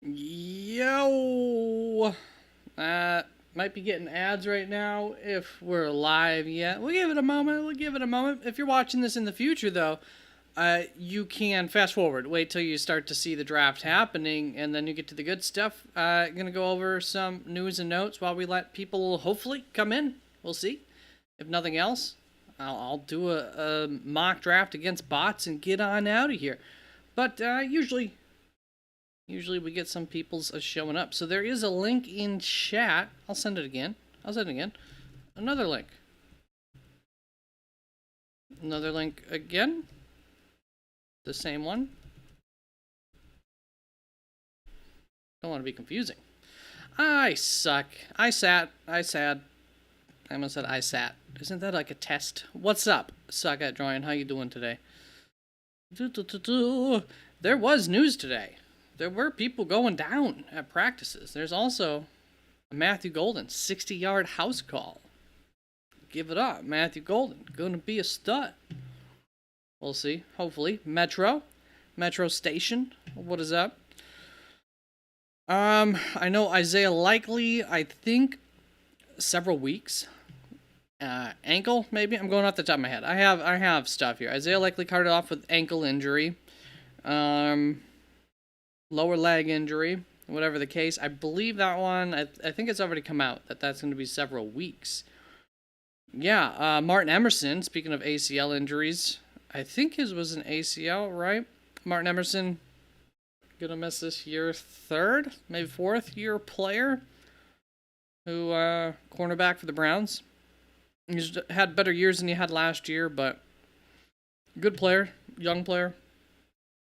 Yo! Might be getting ads right now if we're live yet. We'll give it a moment. If you're watching this in the future, though, you can fast forward. Wait till you start to see the draft happening, and then you get to the good stuff. Gonna go over some news and notes while we let people hopefully come in. We'll see. If nothing else, I'll do a mock draft against bots and get on out of here. But usually we get some people's showing up. So there is a link in chat. I'll send it again. Another link. Another link again. The same one. Don't want to be confusing. I suck. I almost said I sat. Isn't that like a test? What's up, Suck at Drawing? How you doing today? There was news today. There were people going down at practices. There's also a Matthew Golden 60-yard house call. Give it up, Matthew Golden. Gonna be a stud. We'll see. Hopefully. Metro Station. What is up? I know Isaiah Likely, I think several weeks. Ankle, maybe? I'm going off the top of my head. I have stuff here. Isaiah Likely carted off with ankle injury. Lower leg injury, whatever the case. I believe that one, I think it's already come out that's going to be several weeks. Yeah, Martin Emerson, speaking of ACL injuries, I think his was an ACL, right? Martin Emerson, gonna miss this year, third, maybe fourth year player, who, cornerback for the Browns. He's had better years than he had last year, but good player, young player.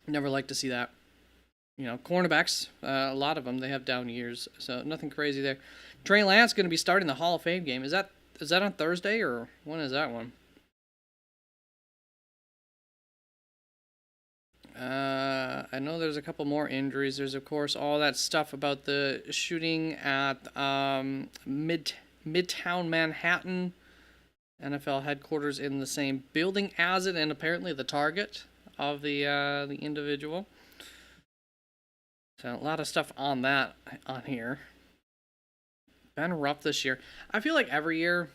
Never like to see that. You know, cornerbacks, a lot of them, they have down years, so nothing crazy there. Trey Lance going to be starting the Hall of Fame game. Is that on Thursday, or when is that one? I know there's a couple more injuries. There's, of course, all that stuff about the shooting at Midtown Manhattan, NFL headquarters in the same building as it, and apparently the target of the individual. So a lot of stuff on that on here. Been rough this year. I feel like every year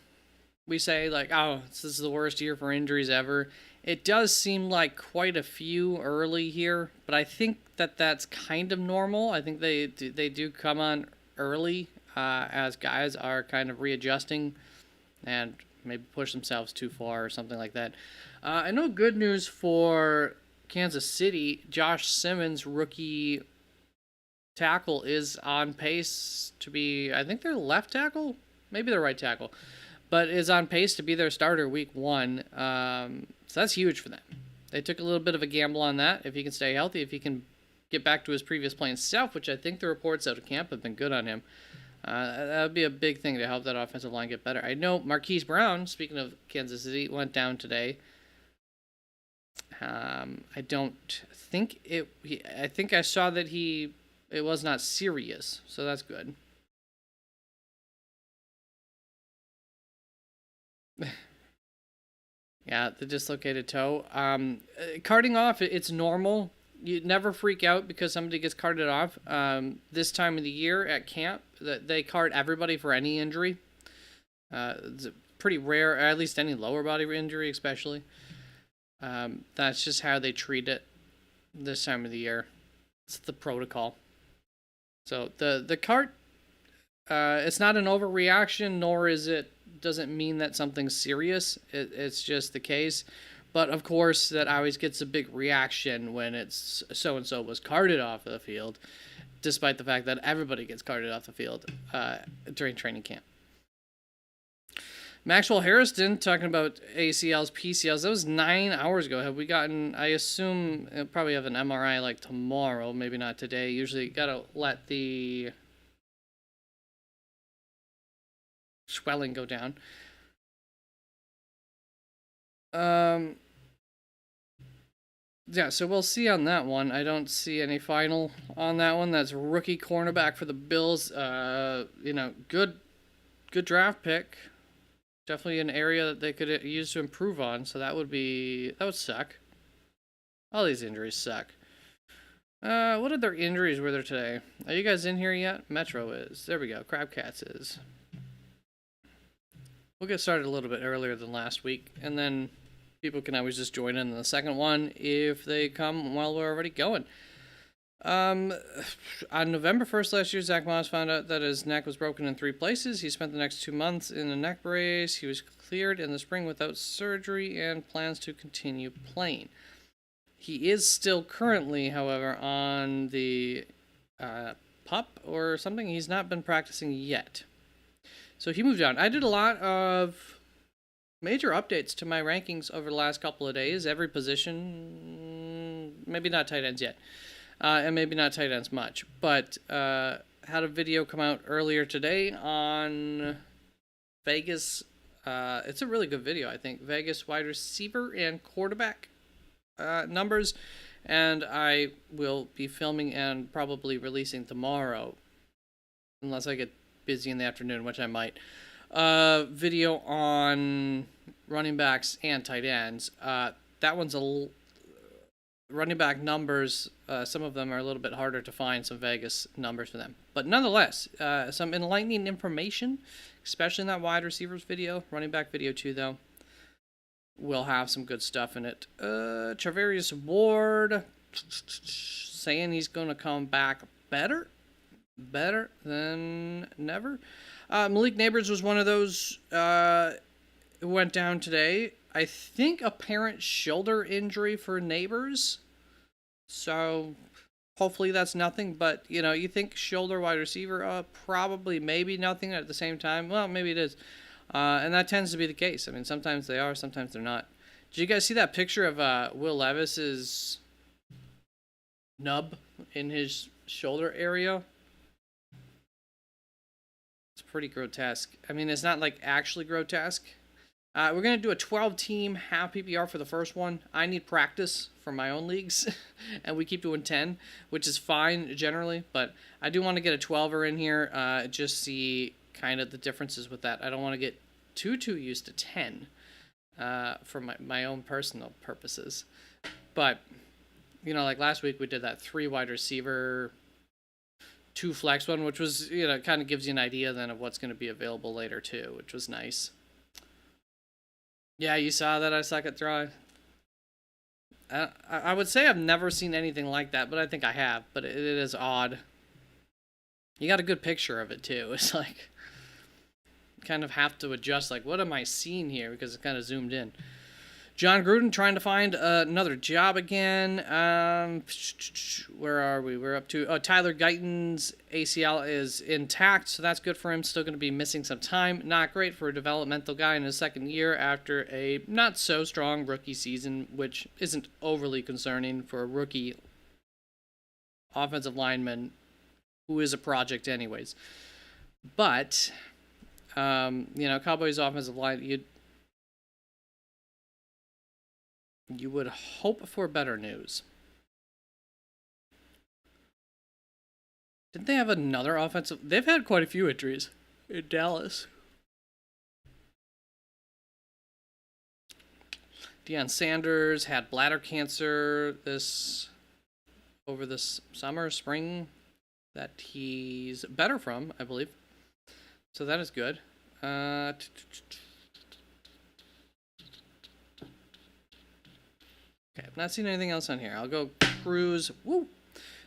we say like, oh, this is the worst year for injuries ever. It does seem like quite a few early here, but I think that's kind of normal. I think they do come on early as guys are kind of readjusting and maybe push themselves too far or something like that. I know good news for Kansas City. Josh Simmons, rookie tackle, is on pace to be, I think, their left tackle, maybe their right tackle, but is on pace to be their starter week 1. So that's huge for them. They took a little bit of a gamble on that. If he can stay healthy, if he can get back to his previous playing self, which I think the reports out of camp have been good on him, that would be a big thing to help that offensive line get better. I know Marquise Brown, speaking of Kansas City, went down today. I don't think I think I saw that it was not serious, so that's good. Yeah, the dislocated toe. Carting off, it's normal. You never freak out because somebody gets carted off. This time of the year at camp, they cart everybody for any injury. It's pretty rare, or at least any lower body injury especially. That's just how they treat it this time of the year. It's the protocol. So the cart, it's not an overreaction, nor doesn't mean that something's serious. It's just the case. But of course, that always gets a big reaction when it's so-and-so was carted off the field, despite the fact that everybody gets carted off the field during training camp. Maxwell Harrison, talking about ACLs, PCLs, that was 9 hours ago. Have we gotten, I assume, it'll probably have an MRI like tomorrow, maybe not today. Usually got to let the swelling go down. Yeah, so we'll see on that one. I don't see any final on that one. That's rookie cornerback for the Bills. Good draft pick. Definitely an area that they could use to improve on, so that would suck. All these injuries suck. What other injuries were there today? Are you guys in here yet? Metro is. There we go. Crabcats is. We'll get started a little bit earlier than last week, and then people can always just join in the second one if they come while we're already going. On November 1st last year, Zach Moss found out that his neck was broken in 3 places. He spent the next 2 months in a neck brace. He was cleared in the spring without surgery and plans to continue playing. He is still currently, however, on the PUP or something. He's not been practicing yet. So he moved on. I did a lot of major updates to my rankings over the last couple of days. Every position, maybe not tight ends yet. And maybe not tight ends much. But had a video come out earlier today on Vegas. It's a really good video, I think. Vegas wide receiver and quarterback numbers, and I will be filming and probably releasing tomorrow, unless I get busy in the afternoon, which I might. Video on running backs and tight ends. That one's running back numbers. Some of them are a little bit harder to find, some Vegas numbers for them, but nonetheless, some enlightening information, especially in that wide receivers video. Running back video too, though. Will have some good stuff in it. Travarius Ward saying he's going to come back better than never. Malik Neighbors was one of those who went down today. I think apparent shoulder injury for Neighbors. So hopefully that's nothing. But, you think shoulder wide receiver, probably maybe nothing at the same time. Well, maybe it is. And that tends to be the case. I mean, sometimes they are, sometimes they're not. Did you guys see that picture of Will Levis's nub in his shoulder area? It's pretty grotesque. I mean, it's not like actually grotesque. We're going to do a 12-team half PPR for the first one. I need practice for my own leagues, and we keep doing 10, which is fine generally, but I do want to get a 12er in here, just see kind of the differences with that. I don't want to get too used to 10 for my own personal purposes. But, like last week we did that 3 wide receiver, 2 flex one, which was, kind of gives you an idea then of what's going to be available later too, which was nice. Yeah, you saw that I suck at throwing. I would say I've never seen anything like that, but I think I have. But it is odd. You got a good picture of it too. It's like, kind of have to adjust, like, what am I seeing here, because it's kind of zoomed in. John Gruden trying to find another job again. Where are we? We're up to Tyler Guyton's ACL is intact, so that's good for him. Still going to be missing some time. Not great for a developmental guy in his second year after a not so strong rookie season, which isn't overly concerning for a rookie offensive lineman who is a project anyways. But Cowboys offensive line, you would hope for better news. Didn't they have another offensive? They've had quite a few injuries in Dallas. Deion Sanders had bladder cancer over this spring, that he's better from, I believe. So that is good. Okay, I've not seen anything else on here. I'll go cruise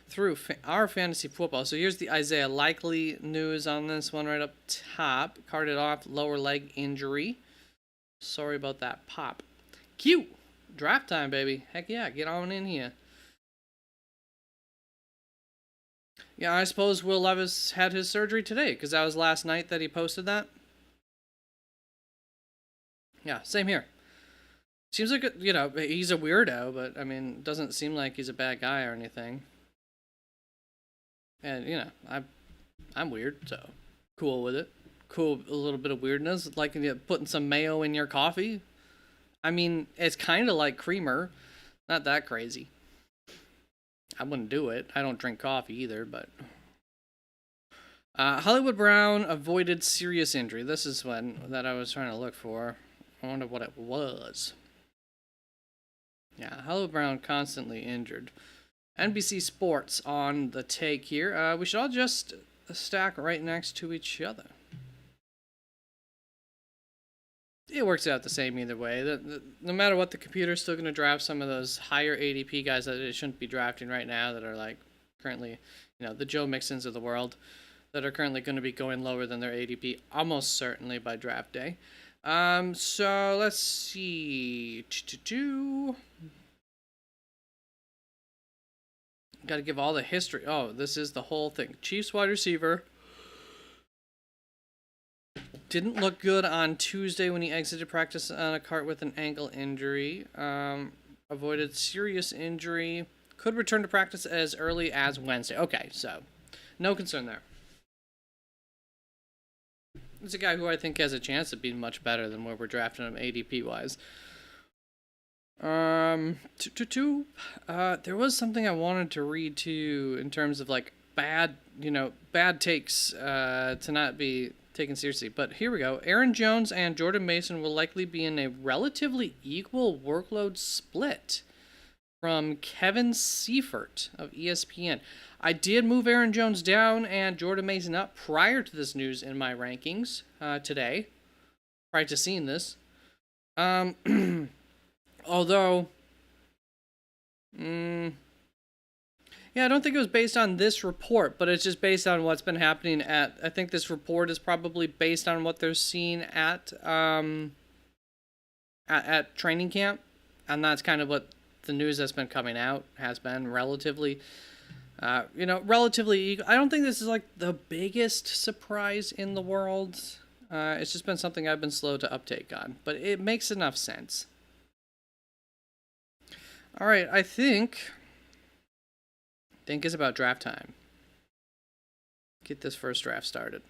through our fantasy football. So here's the Isaiah Likely news on this one right up top. Carted off, lower leg injury. Sorry about that pop. Cute. Draft time, baby. Heck yeah, get on in here. Yeah, I suppose Will Levis had his surgery today, because that was last night that he posted that. Yeah, same here. Seems like, he's a weirdo, but, I mean, doesn't seem like he's a bad guy or anything. And, I'm weird, so cool with it. Cool, a little bit of weirdness, like putting some mayo in your coffee. I mean, it's kind of like creamer. Not that crazy. I wouldn't do it. I don't drink coffee either, but... Hollywood Brown avoided serious injury. This is one that I was trying to look for. I wonder what it was. Yeah, Hollywood Brown constantly injured. NBC Sports on the take here. We should all just stack right next to each other. It works out the same either way. No matter what, the computer's still going to draft some of those higher ADP guys that it shouldn't be drafting right now that are like currently, the Joe Mixons of the world that are currently going to be going lower than their ADP almost certainly by draft day. So let's see. Got to give all the history. Oh, this is the whole thing. Chiefs wide receiver. Didn't look good on Tuesday when he exited practice on a cart with an ankle injury. Avoided serious injury. Could return to practice as early as Wednesday. Okay, so no concern there. It's a guy who I think has a chance of being much better than where we're drafting him ADP wise. There was something I wanted to read too in terms of like bad takes to not be taken seriously. But here we go. Aaron Jones and Jordan Mason will likely be in a relatively equal workload split from Kevin Seifert of ESPN. I did move Aaron Jones down and Jordan Mason up prior to this news in my rankings today, prior to seeing this. Although, yeah, I don't think it was based on this report, but it's just based on what's been happening I think this report is probably based on what they're seeing at training camp, and that's kind of what the news that's been coming out has been relatively equal. I don't think this is like the biggest surprise in the world. It's just been something I've been slow to uptake on, but it makes enough sense. All right, I think it's about draft time. Get this first draft started.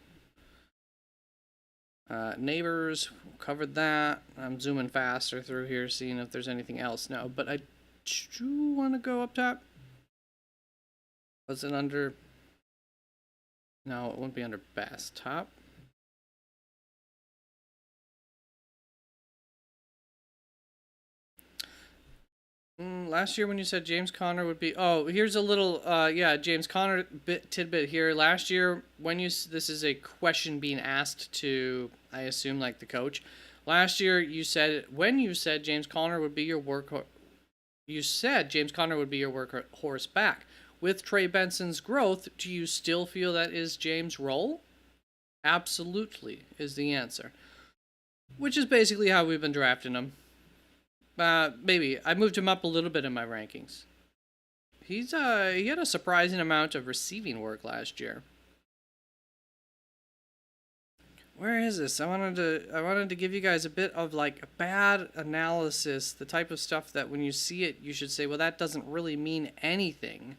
Neighbors, covered that. I'm zooming faster through here, seeing if there's anything else. No, but I do want to go up top. Was it under? No, it wouldn't be under best. Top. Last year when you said James Conner would be... Oh, here's a little, James Conner tidbit here. Last year, this is a question being asked to, I assume, like the coach. Last year, when you said James Conner would be your workhorse, you said James Conner would be your workhorse back. With Trey Benson's growth, do you still feel that is James' role? Absolutely is the answer. Which is basically how we've been drafting him. Maybe. I moved him up a little bit in my rankings. He had a surprising amount of receiving work last year. Where is this? I wanted to give you guys a bit of like bad analysis, the type of stuff that when you see it, you should say, well, that doesn't really mean anything.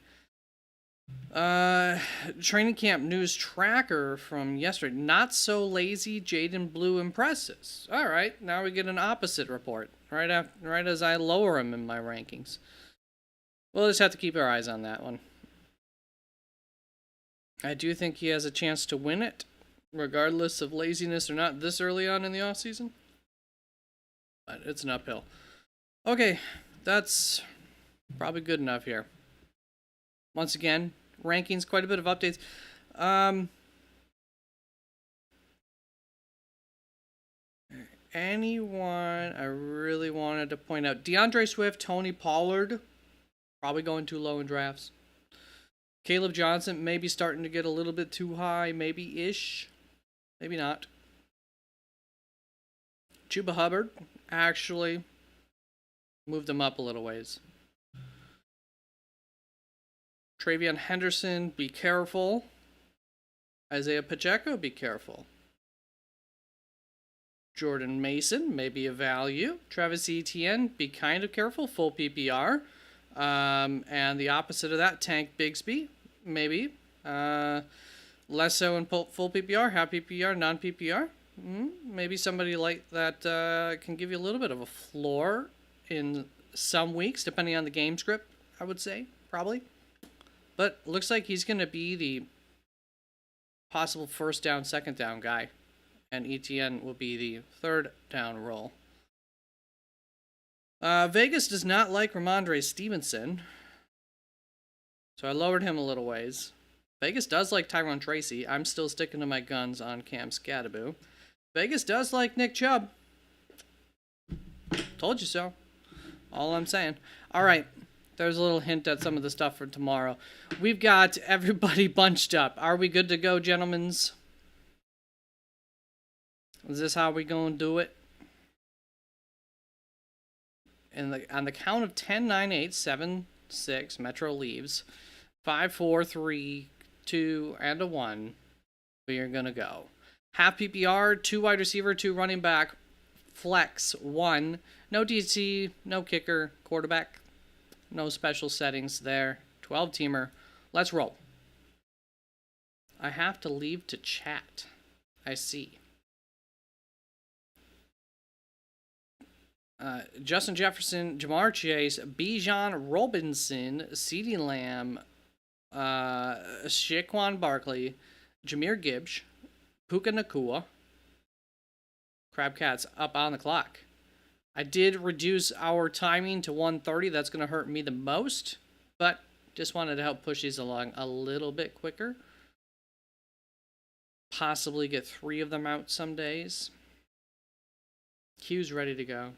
Training camp news tracker from yesterday. Not so lazy. Jaden Blue impresses. All right, now we get an opposite report. Right as I lower him in my rankings. We'll just have to keep our eyes on that one. I do think he has a chance to win it, regardless of laziness or not this early on in the offseason. But it's an uphill. Okay, that's probably good enough here. Once again, rankings, quite a bit of updates. Anyone I really wanted to point out? DeAndre Swift, Tony Pollard, probably going too low in drafts. Caleb Johnson maybe starting to get a little bit too high, maybe-ish. Maybe not. Chuba Hubbard, actually, moved him up a little ways. Travion Henderson, be careful. Isaiah Pacheco, be careful. Jordan Mason, maybe a value. Travis Etienne, be kind of careful, full PPR. And the opposite of that, Tank Bigsby, maybe. Less so in full PPR, half PPR, non-PPR. Maybe somebody like that can give you a little bit of a floor in some weeks, depending on the game script, I would say, probably. But looks like he's going to be the possible first down, second down guy. And ETN will be the third down role. Vegas does not like Ramondre Stevenson. So I lowered him a little ways. Vegas does like Tyrone Tracy. I'm still sticking to my guns on Cam Scadaboo. Vegas does like Nick Chubb. Told you so. All I'm saying. All right. There's a little hint at some of the stuff for tomorrow. We've got everybody bunched up. Are we good to go, gentlemens? Is this how we gonna do it? And on the count of 10, 9, 8, 7, 6, Metro leaves. 5, 4, 3, 2, and a 1. We are gonna go. Half PPR, 2 wide receiver, 2 running back, flex 1. No DC, no kicker, quarterback. No special settings there. 12-teamer. Let's roll. I have to leave to chat. I see. Justin Jefferson, Jamar Chase, Bijan Robinson, CeeDee Lamb, Saquon Barkley, Jahmyr Gibbs, Puka Nacua. Crabcat's up on the clock. I did reduce our timing to 1:30. That's going to hurt me the most, but just wanted to help push these along a little bit quicker. Possibly get 3 of them out some days. Q's ready to go.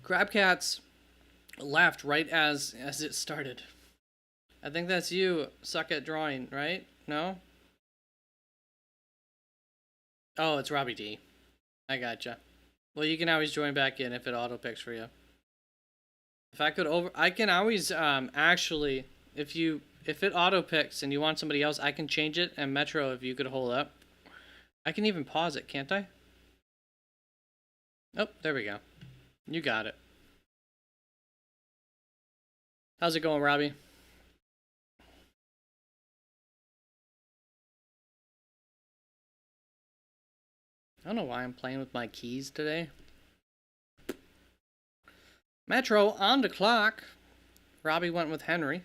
Crabcats laughed right as it started. I think that's you, suck at drawing, right? No? Oh, it's Robbie D. I gotcha. Well, you can always join back in if it auto picks for you. If I could I can always actually, if it auto picks and you want somebody else, I can change it. And Metro, if you could hold up, I can even pause it, can't I? Oh, there we go. You got it. How's it going, Robbie? I don't know why I'm playing with my keys today. Metro on the clock. Robbie went with Henry.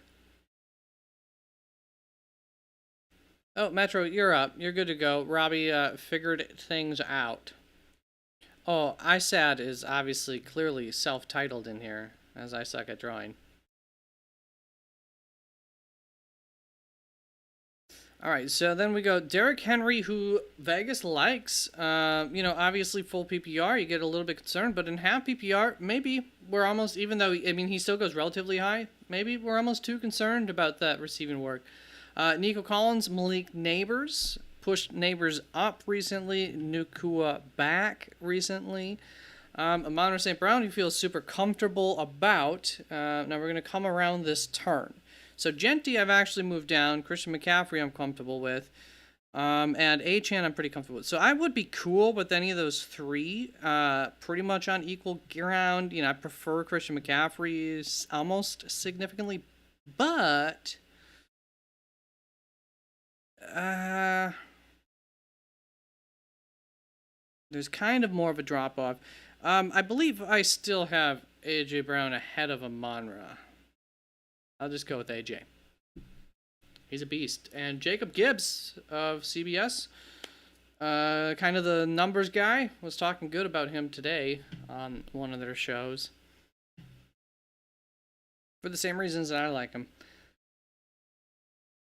Oh, Metro, you're up. You're good to go. Robbie figured things out. Oh, ISAD is obviously clearly self-titled in here, as I suck at drawing. All right, so then we go Derrick Henry, who Vegas likes. Obviously full PPR, you get a little bit concerned, but in half PPR, maybe we're almost, even though, he still goes relatively high, maybe we're almost too concerned about that receiving work. Nico Collins, Malik Neighbors, pushed Neighbors up recently, Nukua back recently. Amon St. Brown, he feels super comfortable about. Now we're going to come around this turn. So Genty, I've actually moved down. Christian McCaffrey, I'm comfortable with. And Achane, I'm pretty comfortable with. So I would be cool with any of those 3, pretty much on equal ground. I prefer Christian McCaffrey almost significantly, but there's kind of more of a drop off. I believe I still have AJ Brown ahead of Amon-Ra. I'll just go with AJ. He's a beast. And Jacob Gibbs of CBS, kind of the numbers guy, was talking good about him today on one of their shows. For the same reasons that I like him.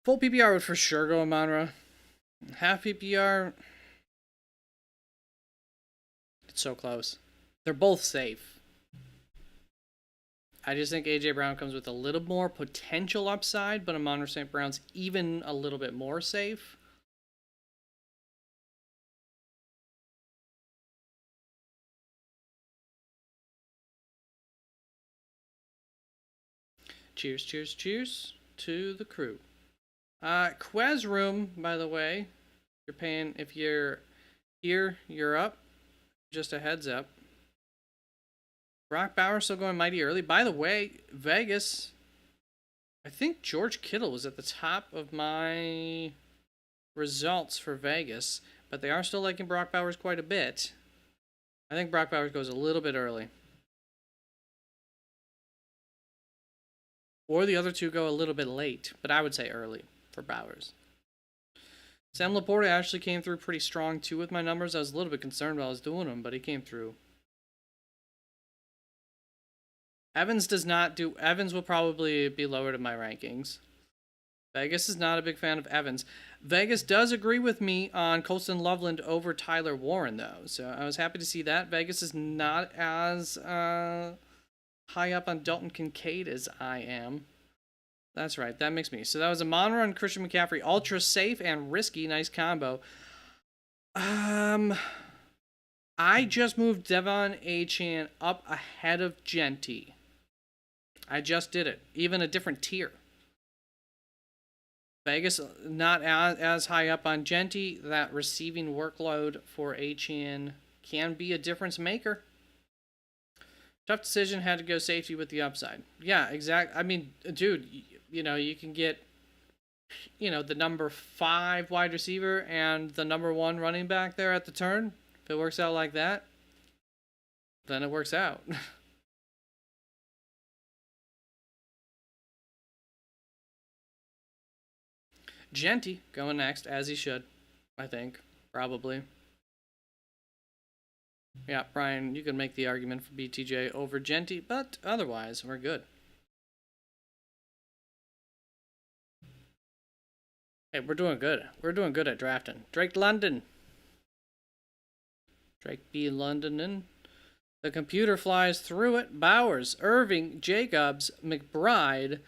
Full PPR would for sure go Amon-Ra. Half PPR, it's so close. They're both safe. I just think A.J. Brown comes with a little more potential upside, but Amon-Ra St. Brown's even a little bit more safe. Cheers, cheers, cheers to the crew. Quez Room, by the way, you're paying, if you're here, you're up. Just a heads up. Brock Bowers still going mighty early. By the way, Vegas, I think George Kittle was at the top of my results for Vegas, but they are still liking Brock Bowers quite a bit. I think Brock Bowers goes a little bit early. Or the other two go a little bit late, but I would say early for Bowers. Sam Laporta actually came through pretty strong too with my numbers. I was a little bit concerned while I was doing them, but he came through. Evans does not do. Evans will probably be lowered in my rankings. Vegas is not a big fan of Evans. Vegas does agree with me on Colston Loveland over Tyler Warren, though. So I was happy to see that. Vegas is not as high up on Dalton Kincaid as I am. That's right. That makes me. So that was a Monroe and Christian McCaffrey. Ultra safe and risky. Nice combo. I just moved Devon Achane up ahead of Genty. I just did it. Even a different tier. Vegas not as high up on Genty. That receiving workload for Achane can be a difference maker. Tough decision. Had to go safety with the upside. Yeah, exactly. I mean, dude, you can get, the number 5 wide receiver and the number 1 running back there at the turn. If it works out like that, then it works out. Genty going next, as he should, I think, probably. Yeah, Brian, you can make the argument for BTJ over Genty, but otherwise, we're good. Hey, we're doing good. We're doing good at drafting. Drake London. Drake B. Londonin. The computer flies through it. Bowers, Irving, Jacobs, McBride,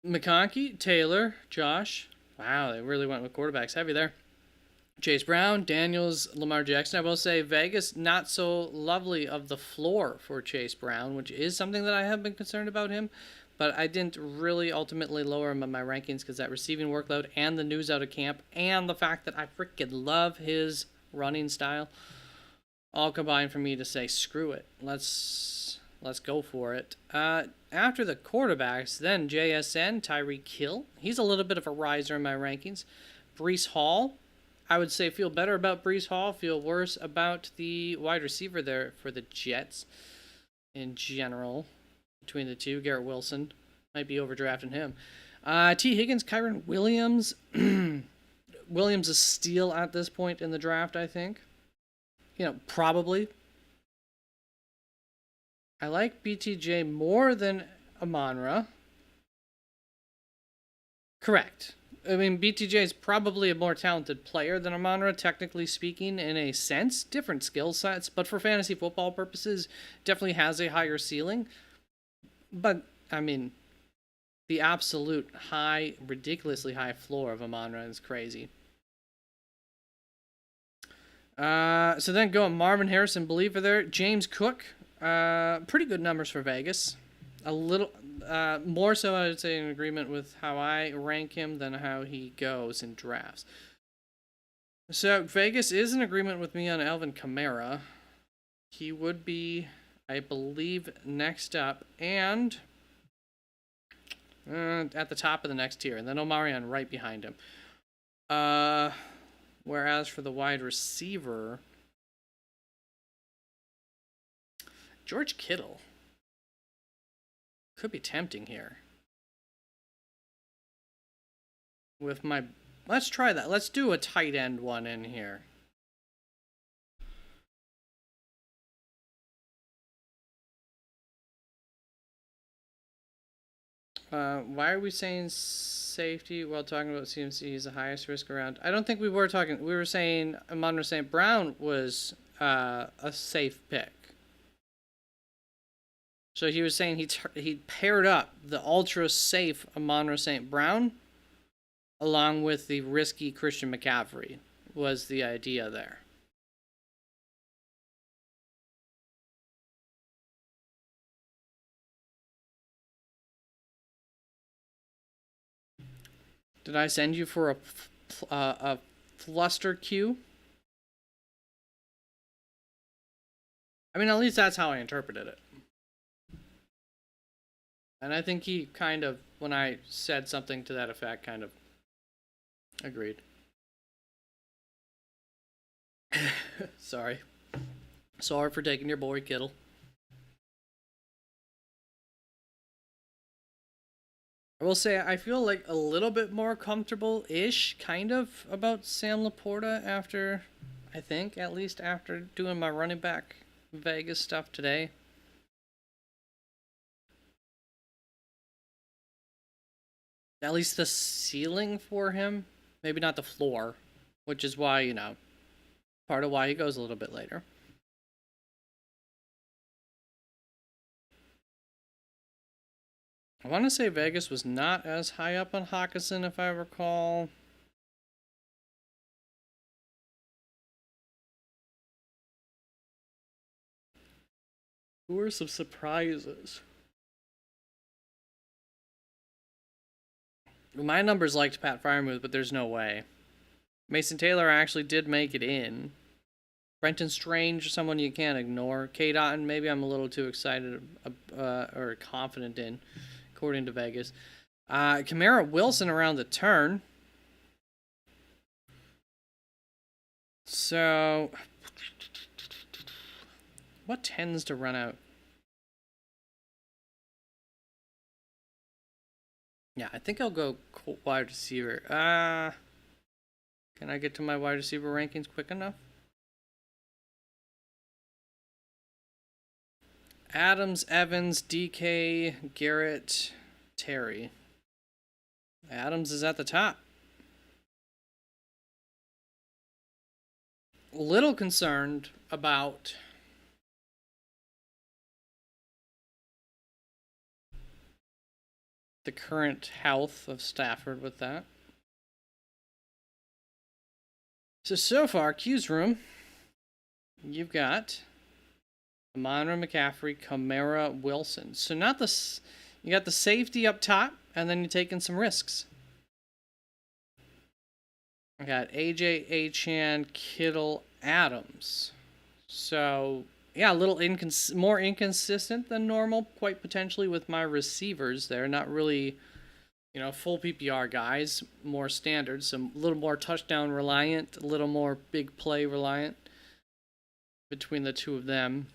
McConkey, Taylor, Josh. Wow, they really went with quarterbacks heavy there. Chase Brown, Daniels, Lamar Jackson. I will say Vegas, not so lovely of the floor for Chase Brown, which is something that I have been concerned about him. But I didn't really ultimately lower him in my rankings because that receiving workload and the news out of camp and the fact that I freaking love his running style all combined for me to say, screw it. Let's go for it. After the quarterbacks, then JSN, Tyreek Hill. He's a little bit of a riser in my rankings. Breece Hall. I would say feel better about Breece Hall. Feel worse about the wide receiver there for the Jets in general. Between the two, Garrett Wilson. Might be overdrafting him. T. Higgins, Kyron Williams. Williams is steal at this point in the draft, I think. Probably. I like BTJ more than Amon-Ra. Correct. I mean, BTJ is probably a more talented player than Amon-Ra, technically speaking, in a sense. Different skill sets, but for fantasy football purposes, definitely has a higher ceiling. But, I mean, the absolute high, ridiculously high floor of Amon-Ra is crazy. So then going Marvin Harrison, believer there. James Cook, pretty good numbers for Vegas. A little more so, I would say, in agreement with how I rank him than how he goes in drafts. So Vegas is in agreement with me on Alvin Kamara. He would be, I believe, next up and at the top of the next tier, and then Omarion right behind him. Whereas for the wide receiver, George Kittle could be tempting here. With my, let's try that. Let's do a tight end one in here. Why are we saying safety while talking about CMC is the highest risk around? I don't think we were talking. We were saying Amon-Ra St. Brown was a safe pick. So he was saying he paired up the ultra safe Amon-Ra St. Brown along with the risky Christian McCaffrey was the idea there. Did I send you for a fluster cue? I mean, at least that's how I interpreted it. And I think he kind of, when I said something to that effect, kind of agreed. Sorry. Sorry for taking your boy, Kittle. I will say I feel like a little bit more comfortable-ish, kind of, about Sam Laporta after, I think, at least after doing my running back Vegas stuff today. At least the ceiling for him, maybe not the floor, which is why, part of why he goes a little bit later. I want to say Vegas was not as high up on Hawkinson, if I recall. Who were some surprises? My numbers liked Pat Fryermuth, but there's no way. Mason Taylor actually did make it in. Brenton Strange, someone you can't ignore. Kate Otten, maybe I'm a little too excited or confident in, according to Vegas. Kamara Wilson around the turn. So, what tends to run out? Yeah, I think I'll go wide receiver. Can I get to my wide receiver rankings quick enough? Adams, Evans, DK, Garrett, Terry. Adams is at the top. Little concerned about the current health of Stafford with that. So far, Q's room, you've got Monroe, McCaffrey, Kamara, Wilson. So not the, you got the safety up top, and then you're taking some risks. I got AJ, Achane, Kittle, Adams. So yeah, a little more inconsistent than normal, quite potentially with my receivers. They're not really, full PPR guys, more standard, so a little more touchdown reliant, a little more big play reliant between the two of them.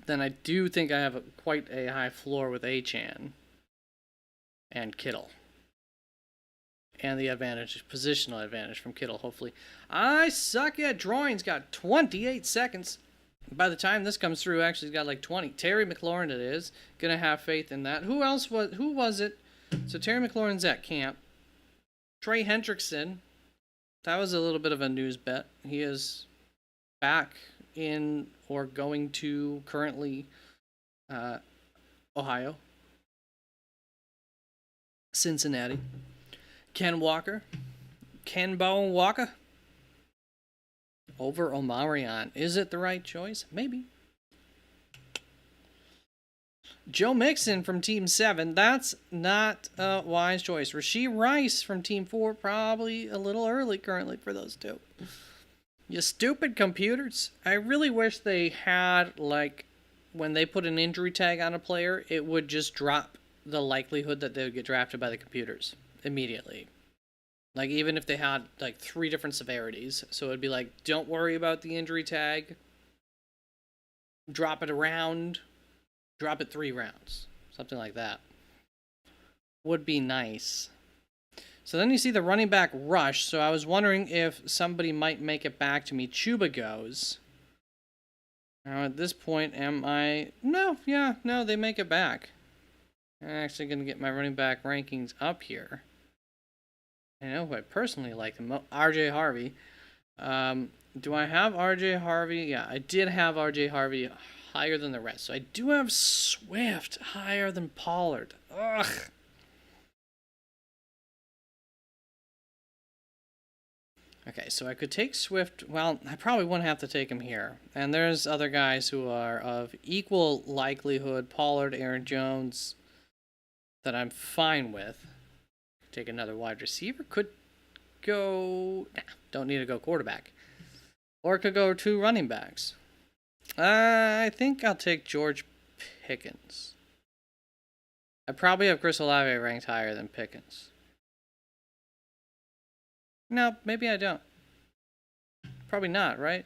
Then I do think I have quite a high floor with Achane and Kittle. And the positional advantage from Kittle, hopefully. I suck at drawings. Got 28 seconds. By the time this comes through, actually, got like 20. Terry McLaurin, it is. Gonna have faith in that. Who was it? So Terry McLaurin's at camp. Trey Hendrickson. That was a little bit of a news bet. He is back in or going to currently Ohio. Cincinnati. Ken Walker. Kenbo Walker. Over Omarion. Is it the right choice? Maybe. Joe Mixon from Team 7. That's not a wise choice. Rashee Rice from Team 4. Probably a little early currently for those two. You stupid computers. I really wish they had, when they put an injury tag on a player, it would just drop the likelihood that they would get drafted by the computers immediately. Even if they had, 3 different severities. So it would be don't worry about the injury tag. Drop it around. Drop it 3 rounds. Something like that. Would be nice. So then you see the running back rush. So I was wondering if somebody might make it back to me. Chuba goes. Now at this point, am I... No, they make it back. I'm actually going to get my running back rankings up here. I know who I personally like the most. RJ Harvey. Do I have RJ Harvey? Yeah, I did have RJ Harvey higher than the rest. So I do have Swift higher than Pollard. Ugh. Okay, so I could take Swift. Well, I probably wouldn't have to take him here. And there's other guys who are of equal likelihood. Pollard, Aaron Jones, that I'm fine with. Take another wide receiver. Could go... Nah, don't need to go quarterback. Or could go 2 running backs. I think I'll take George Pickens. I probably have Chris Olave ranked higher than Pickens. No, maybe I don't. Probably not, right?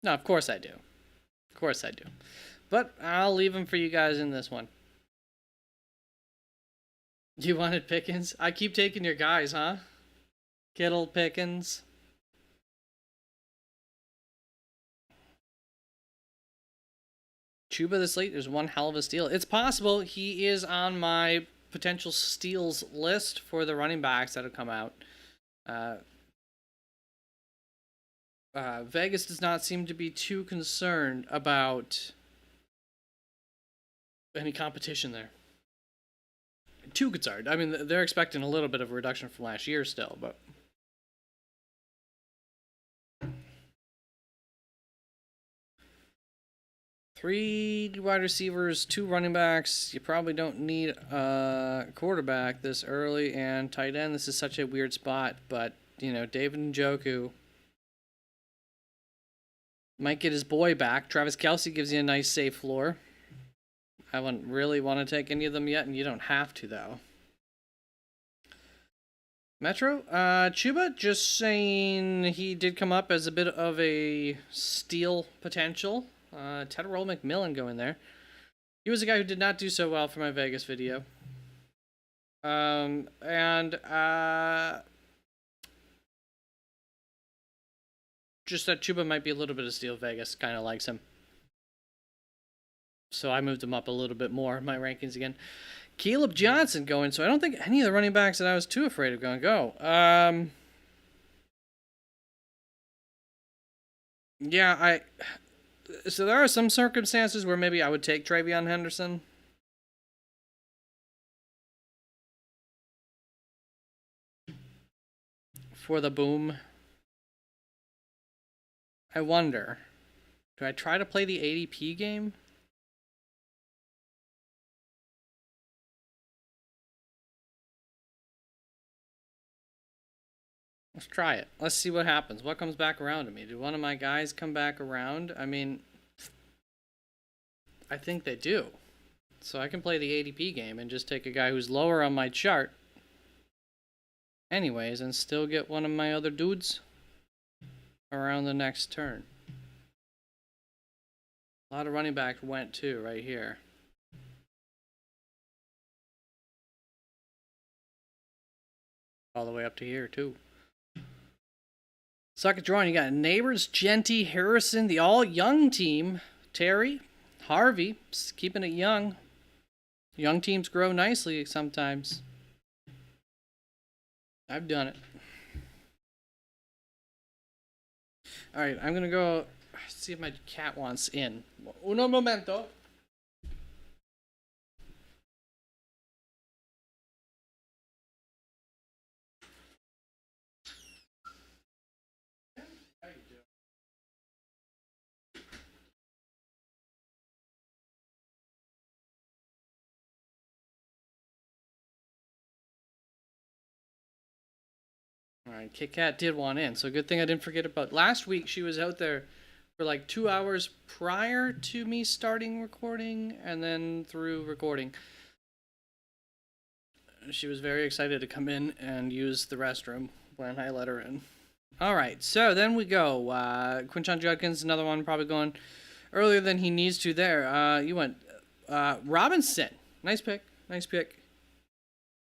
No, of course I do. Of course I do. But I'll leave him for you guys in this one. You wanted Pickens? I keep taking your guys, huh? Kittle, Pickens. Chuba this late is one hell of a steal. It's possible he is on my potential steals list for the running backs that have come out. Vegas does not seem to be too concerned about any competition there. Too concerned. I mean, they're expecting a little bit of a reduction from last year still, but. Three wide receivers, two running backs. You probably don't need a quarterback this early, and tight end. This is such a weird spot, but you know, David Njoku might get his boy back. Travis Kelce gives you a nice safe floor. I wouldn't really want to take any of them yet, and you don't have to though. Metro, Chuba, just saying he did come up as a bit of a steal potential. Tedderell McMillan going there. He was a guy who did not do so well for my Vegas video. Just that Chuba might be a little bit of steal. Vegas kind of likes him. So I moved him up a little bit more in my rankings again. Caleb Johnson going, so I don't think any of the running backs that I was too afraid of going to go. Yeah, so there are some circumstances where maybe I would take Travion Henderson. For the boom. I wonder, do I try to play the ADP game? Let's try it. Let's see what happens. What comes back around to me? Do one of my guys come back around? I mean, I think they do. So I can play the ADP game and just take a guy who's lower on my chart. Anyways, and still get one of my other dudes around the next turn. A lot of running backs went too, right here. All the way up to here, too. Suck at drawing. You got Neighbors, Genty, Harrison, the all-young team. Terry, Harvey, keeping it young. Young teams grow nicely sometimes. I've done it. Alright, I'm going to go see if my cat wants in. Uno momento. Alright, Kit Kat did want in, so good thing I didn't forget about last week. She was out there for like 2 hours prior to me starting recording and then through recording. She was very excited to come in and use the restroom when I let her in. Alright, so then we go. Quinton Judkins, another one probably going earlier than he needs to there. You went Robinson. Nice pick. Nice pick.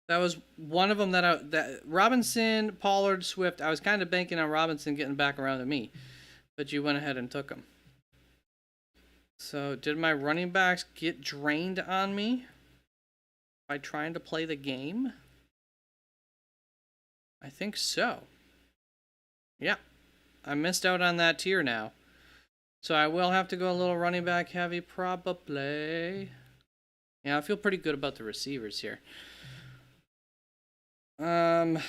That was one of them that Robinson, Pollard, Swift. I was kind of banking on Robinson getting back around to me, but you went ahead and took him. So did my running backs get drained on me by trying to play the game? I think so. Yeah, I missed out on that tier now. So I will have to go a little running back heavy probably. Yeah, I feel pretty good about the receivers here. Jalen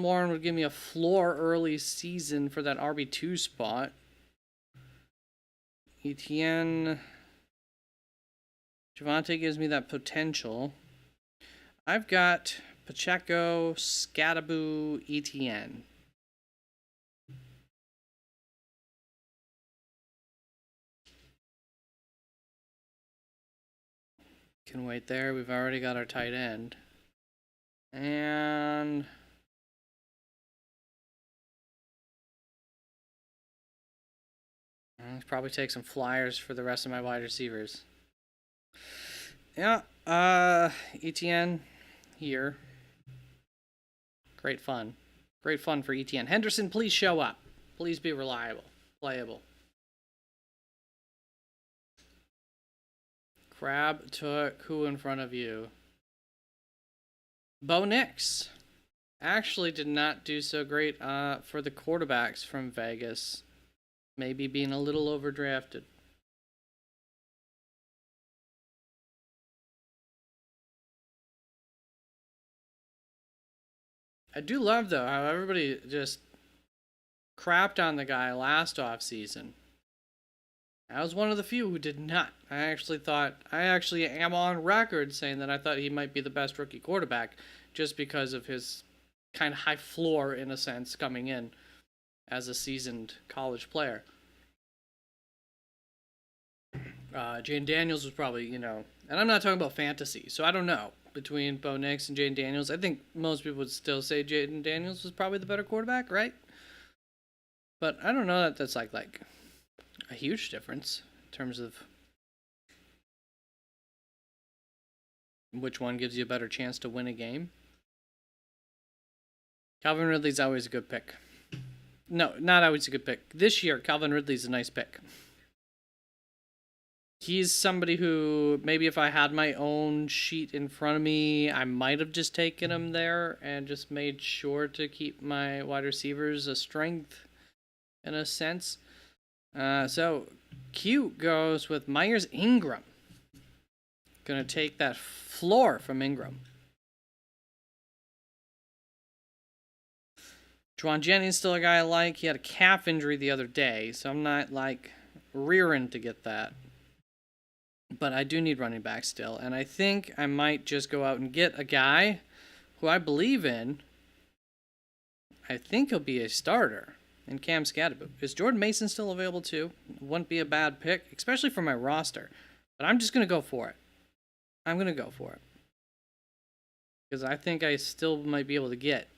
Warren would give me a floor early season for that RB2 spot. Etienne. Javonte gives me that potential. I've got Pacheco, Scattaboo, Etienne. Can wait there. We've already got our tight end. And I'll probably take some flyers for the rest of my wide receivers. Yeah, ETN here. Great fun. Great fun for ETN. Henderson, please show up. Please be reliable. Playable. Crab took who in front of you? Bo Nix. Actually did not do so great for the quarterbacks from Vegas. Maybe being a little overdrafted. I do love, though, how everybody just crapped on the guy last offseason. I was one of the few who did not. I actually am on record saying that I thought he might be the best rookie quarterback just because of his kind of high floor, in a sense, coming in as a seasoned college player. Jane Daniels was probably, and I'm not talking about fantasy, so I don't know. Between Bo Nix and Jane Daniels, I think most people would still say Jane Daniels was probably the better quarterback, right? But I don't know that that's like a huge difference in terms of which one gives you a better chance to win a game. Calvin Ridley's always a good pick. No, not always a good pick. This year, Calvin Ridley's a nice pick. He's somebody who, maybe if I had my own sheet in front of me, I might have just taken him there and just made sure to keep my wide receivers a strength in a sense. So Q goes with Myers Ingram. Gonna take that floor from Ingram. Juwan Jennings still a guy I like. He had a calf injury the other day, so I'm not rearing to get that. But I do need running back still, and I think I might just go out and get a guy who I believe in. I think he'll be a starter in Cam Scatterboot. Is Jordan Mason still available too? Wouldn't be a bad pick, especially for my roster. But I'm just going to go for it. I'm going to go for it. Because I think I still might be able to get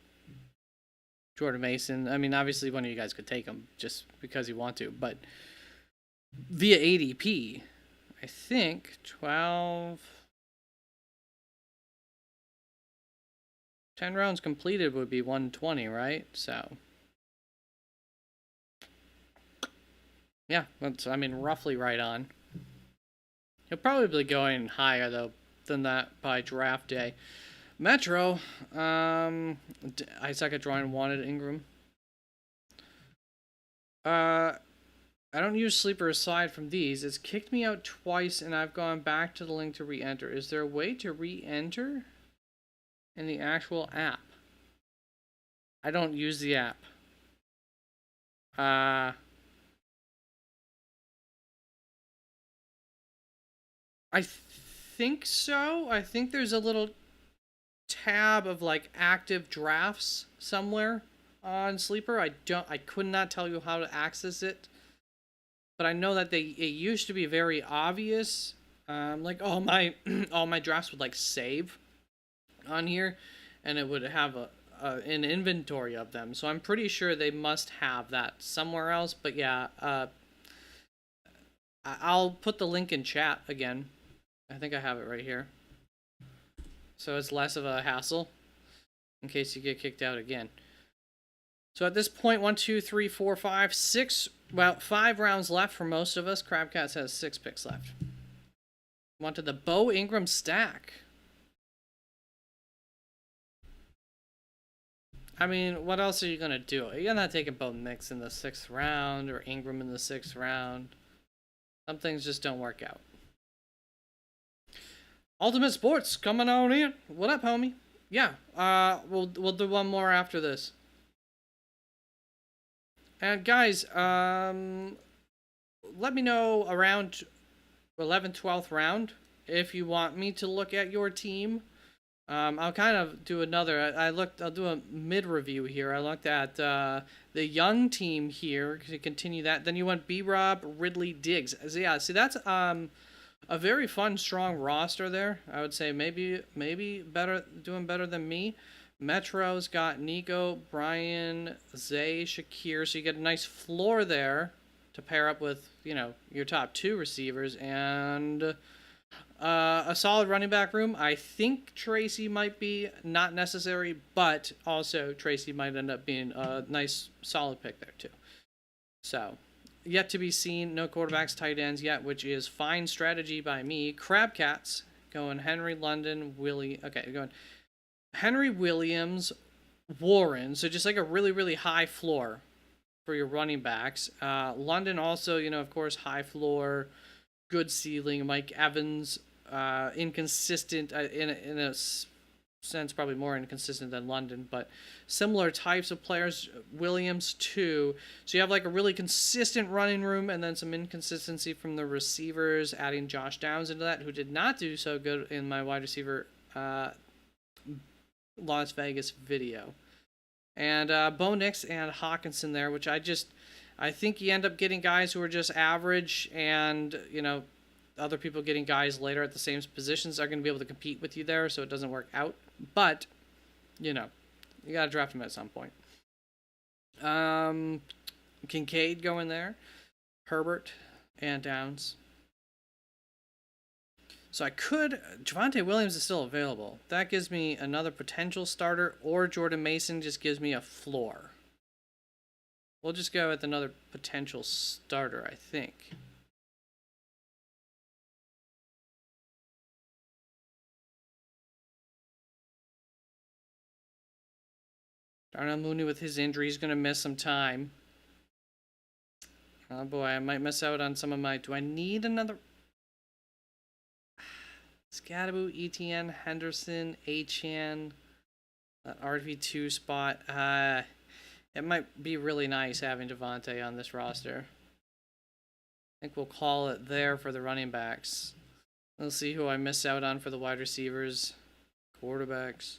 Jordan Mason. I mean, obviously one of you guys could take him just because you want to. But via ADP, I think 10 rounds completed would be 120, right? So, yeah, that's, roughly right on. He'll probably be going higher, though, than that by draft day. Metro, I suck at drawing wanted Ingram. I don't use Sleeper aside from these. It's kicked me out twice, and I've gone back to the link to re-enter. Is there a way to re-enter in the actual app? I don't use the app. I think so. I think there's a little tab of active drafts somewhere on Sleeper. I could not tell you how to access it. But I know that it used to be very obvious. All my drafts would save on here, and it would have an inventory of them. So I'm pretty sure they must have that somewhere else. But yeah, I'll put the link in chat again. I think I have it right here. So it's less of a hassle in case you get kicked out again. So at this point, 1, 2, 3, 4, 5, 6, about 5 rounds left for most of us. Crabcats has 6 picks left. Wanted the Bo Ingram stack. I mean, what else are you going to do? You're not taking Bo Nix in the 6th round or Ingram in the 6th round. Some things just don't work out. Ultimate Sports coming on in. What up, homie? Yeah, we'll do one more after this. And guys, let me know around 11th, 12th round if you want me to look at your team. I'll kind of do another. I'll do a mid review here. I looked at the young team here to continue that. Then you went B-Rob, Ridley, Diggs. So yeah, see that's a very fun, strong roster there. I would say maybe doing better than me. Metro's got Nico, Brian, Zay, Shakir. So you get a nice floor there. to pair up with, you know, your top 2 receivers and a solid running back room. I think Tracy might be not necessary, but also Tracy might end up being a nice solid pick there too. So, yet to be seen. No quarterbacks, tight ends yet, which is fine strategy by me. Crab Cats going Henry, London, Willie. Okay, going Henry, Williams, Warren. So just like a really, really high floor for your running backs. London also, you know, of course, high floor, good ceiling. Mike Evans, inconsistent in a sense, probably more inconsistent than London, but similar types of players. Williams too. So you have like a really consistent running room and then some inconsistency from the receivers, adding Josh Downs into that, who did not do so good in my wide receiver Las Vegas video. And Bo Nix and Hawkinson there, which I think you end up getting guys who are just average, and, you know, other people getting guys later at the same positions are going to be able to compete with you there, so it doesn't work out. But, you know, you got to draft him at some point. Kincaid going there. Herbert and Downs. So I could... Javonte Williams is still available. That gives me another potential starter, or Jordan Mason just gives me a floor. We'll just go with another potential starter, I think. Darnell Mooney with his injury is going to miss some time. Oh boy, I might miss out on some of my... Do I need another... Scadaboo, Etienne, Henderson, Achan, that RV2 spot. It might be really nice having Javonte on this roster. I think we'll call it there for the running backs. We'll see who I miss out on for the wide receivers, quarterbacks.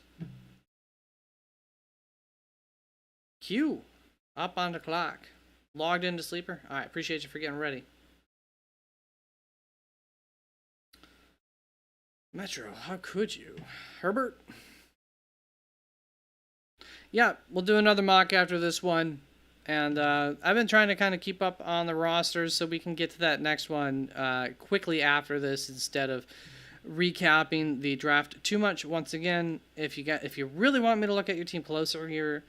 Q, up on the clock. Logged into Sleeper. All right, appreciate you for getting ready. Metro, how could you? Herbert? Yeah, we'll do another mock after this one. And I've been trying to kind of keep up on the rosters so we can get to that next one quickly after this instead of recapping the draft too much. Once again, if you really want me to look at your team closer here,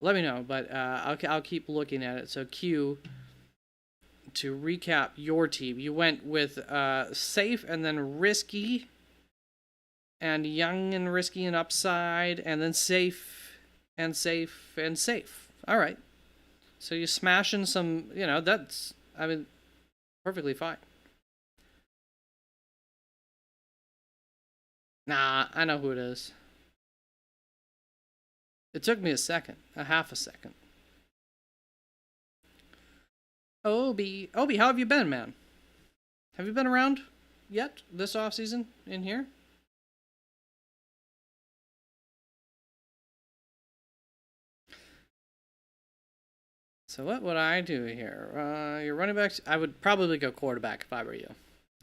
let me know. But I'll keep looking at it. So Q, to recap your team, you went with safe and then risky, and young and risky and upside, and then safe and safe and safe. All right. So you're smashing some, you know, that's, I mean, perfectly fine. Nah, I know who it is. It took me a half a second. Obi, how have you been, man? Have you been around yet this offseason in here? So what would I do here? Your running backs, I would probably go quarterback if I were you.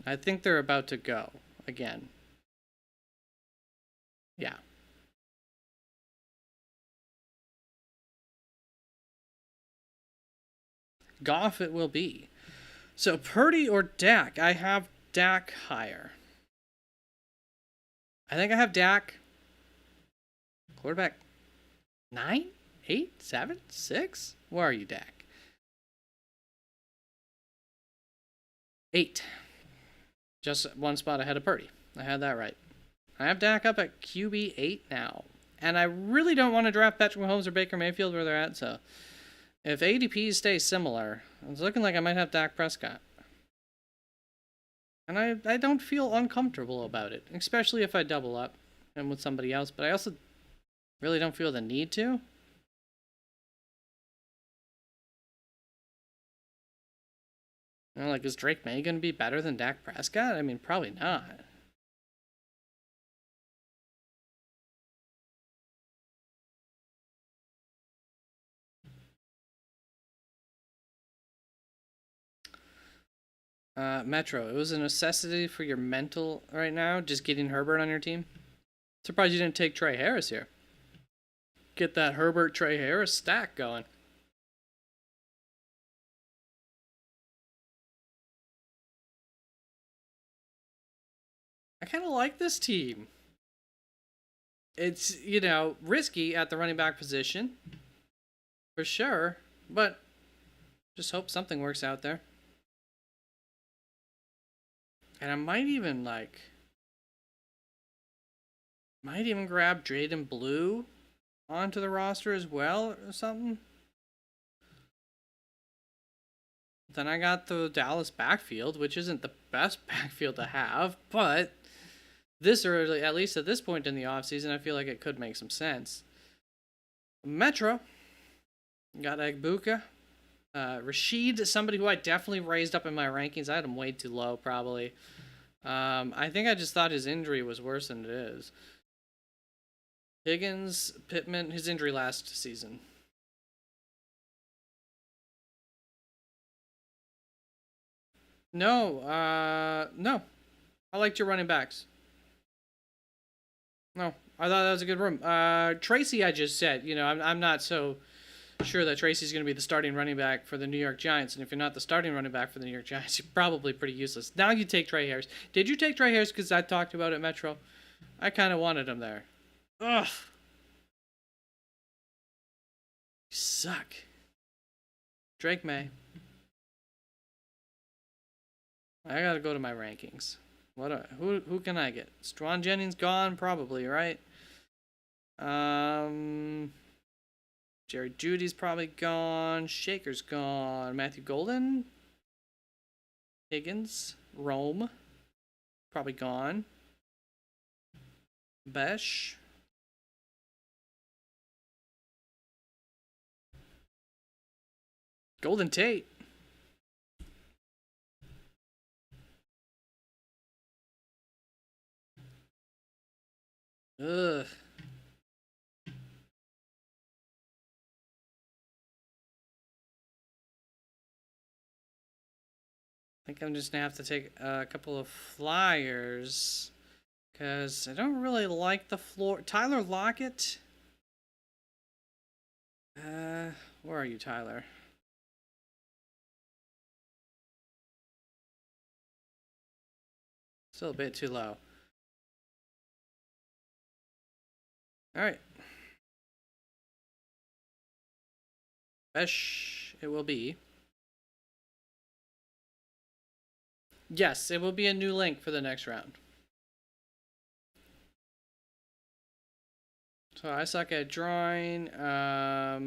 I think they're about to go again. Yeah. Goff it will be. So Purdy or Dak? I have Dak higher. I think I have Dak. Quarterback 9, 8, 7, 6? Where are you, Dak? 8. Just one spot ahead of Purdy. I had that right. I have Dak up at QB 8 now. And I really don't want to draft Patrick Mahomes or Baker Mayfield where they're at, so if ADPs stay similar, it's looking like I might have Dak Prescott. And I don't feel uncomfortable about it, especially if I double up and with somebody else, but I also really don't feel the need to. You know, like, is Drake May going to be better than Dak Prescott? I mean, probably not. Metro, it was a necessity for your mental right now, just getting Herbert on your team. Surprised you didn't take Trey Harris here. Get that Herbert Trey Harris stack going. I kind of like this team. It's, you know, risky at the running back position, for sure, but just hope something works out there. And I might even grab Drayden Blue onto the roster as well or something. Then I got the Dallas backfield, which isn't the best backfield to have, but this early, at least at this point in the offseason, I feel like it could make some sense. Metro. Got Egbuka. Rashid, somebody who I definitely raised up in my rankings. I had him way too low, probably. I think I just thought his injury was worse than it is. Higgins, Pittman, his injury last season. No, no. I liked your running backs. No, I thought that was a good room. Tracy, I just said, you know, I'm not so sure that Tracy's going to be the starting running back for the New York Giants. And if you're not the starting running back for the New York Giants, you're probably pretty useless. Now you take Trey Harris. Did you take Trey Harris because I talked about it at Metro? I kind of wanted him there. Ugh. You suck. Drake May. I gotta go to my rankings. Who can I get? Strawn Jennings gone, probably, right? Jerry Judy's probably gone. Shaker's gone. Matthew Golden. Higgins. Rome. Probably gone. Besh. Golden Tate. Ugh. I think I'm just gonna have to take a couple of flyers because I don't really like the floor. Tyler Lockett. Where are you, Tyler? Still a bit too low. All right. Besh, it will be. Yes, it will be a new link for the next round. So I suck at drawing. Yeah,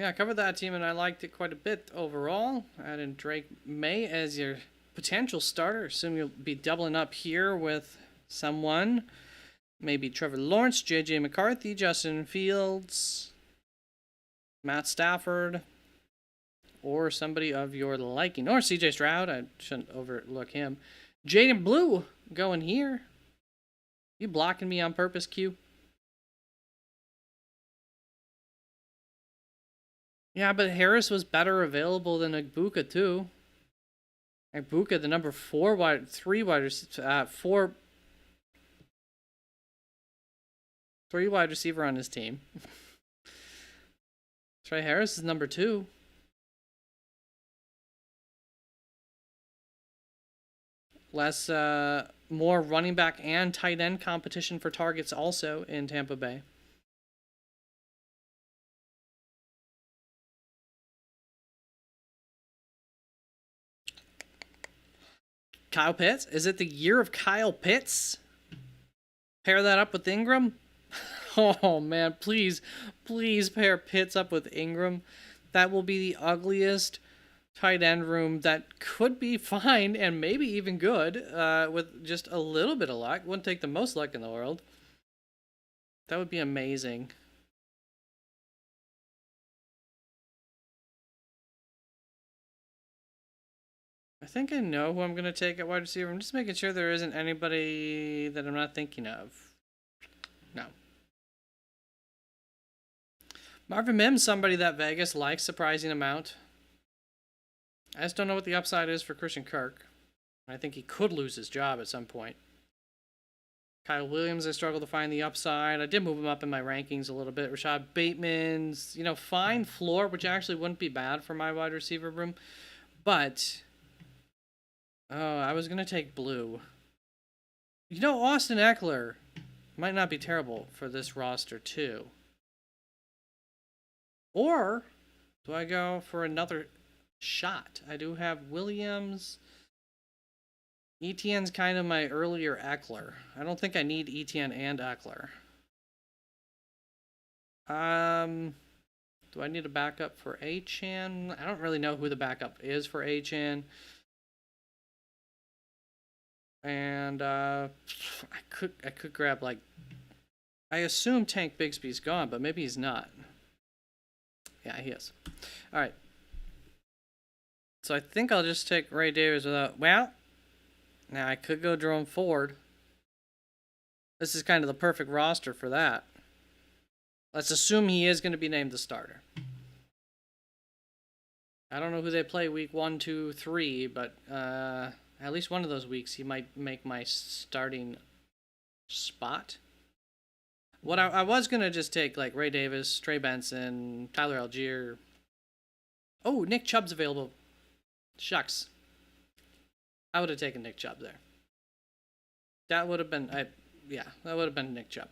I covered that team and I liked it quite a bit overall. Added Drake May as your potential starter. Assume you'll be doubling up here with someone. Maybe Trevor Lawrence, JJ McCarthy, Justin Fields, Matt Stafford, or somebody of your liking. Or CJ Stroud. I shouldn't overlook him. Jaden Blue going here. You blocking me on purpose, Q? Yeah, but Harris was better available than Egbuka, too. Egbuka, the number 4 wide, 3 wide, 4, 3 wide receiver on his team. Trey Harris is number 2. Less, more running back and tight end competition for targets also in Tampa Bay. Kyle Pitts? Is it the year of Kyle Pitts? Pair that up with Ingram? Oh, man, please, please pair Pitts up with Ingram. That will be the ugliest tight end room that could be fine and maybe even good with just a little bit of luck. Wouldn't take the most luck in the world. That would be amazing. I think I know who I'm going to take at wide receiver. I'm just making sure there isn't anybody that I'm not thinking of. No. Marvin Mims, somebody that Vegas likes surprising amount. I just don't know what the upside is for Christian Kirk. I think he could lose his job at some point. Kyle Williams, I struggle to find the upside. I did move him up in my rankings a little bit. Rashad Bateman's, you know, fine floor, which actually wouldn't be bad for my wide receiver room. But, oh, I was going to take Blue. You know, Austin Eckler might not be terrible for this roster, too. Or do I go for another shot? I do have Williams. Etienne's kind of my earlier Eckler. I don't think I need Etienne and Eckler. Do I need a backup for Achane? I don't really know who the backup is for Achane. And I could grab, like, I assume Tank Bigsby's gone, but maybe he's not. Yeah, he is. All right. So I think I'll just take Ray Davis without. Well, now I could go Jerome Ford. This is kind of the perfect roster for that. Let's assume he is going to be named the starter. I don't know who they play week 1, 2, 3, but at least one of those weeks he might make my starting spot. What I was going to just take, like, Ray Davis, Trey Benson, Tyler Algier. Oh, Nick Chubb's available. Shucks. I would have taken Nick Chubb there. That would have been, that would have been Nick Chubb.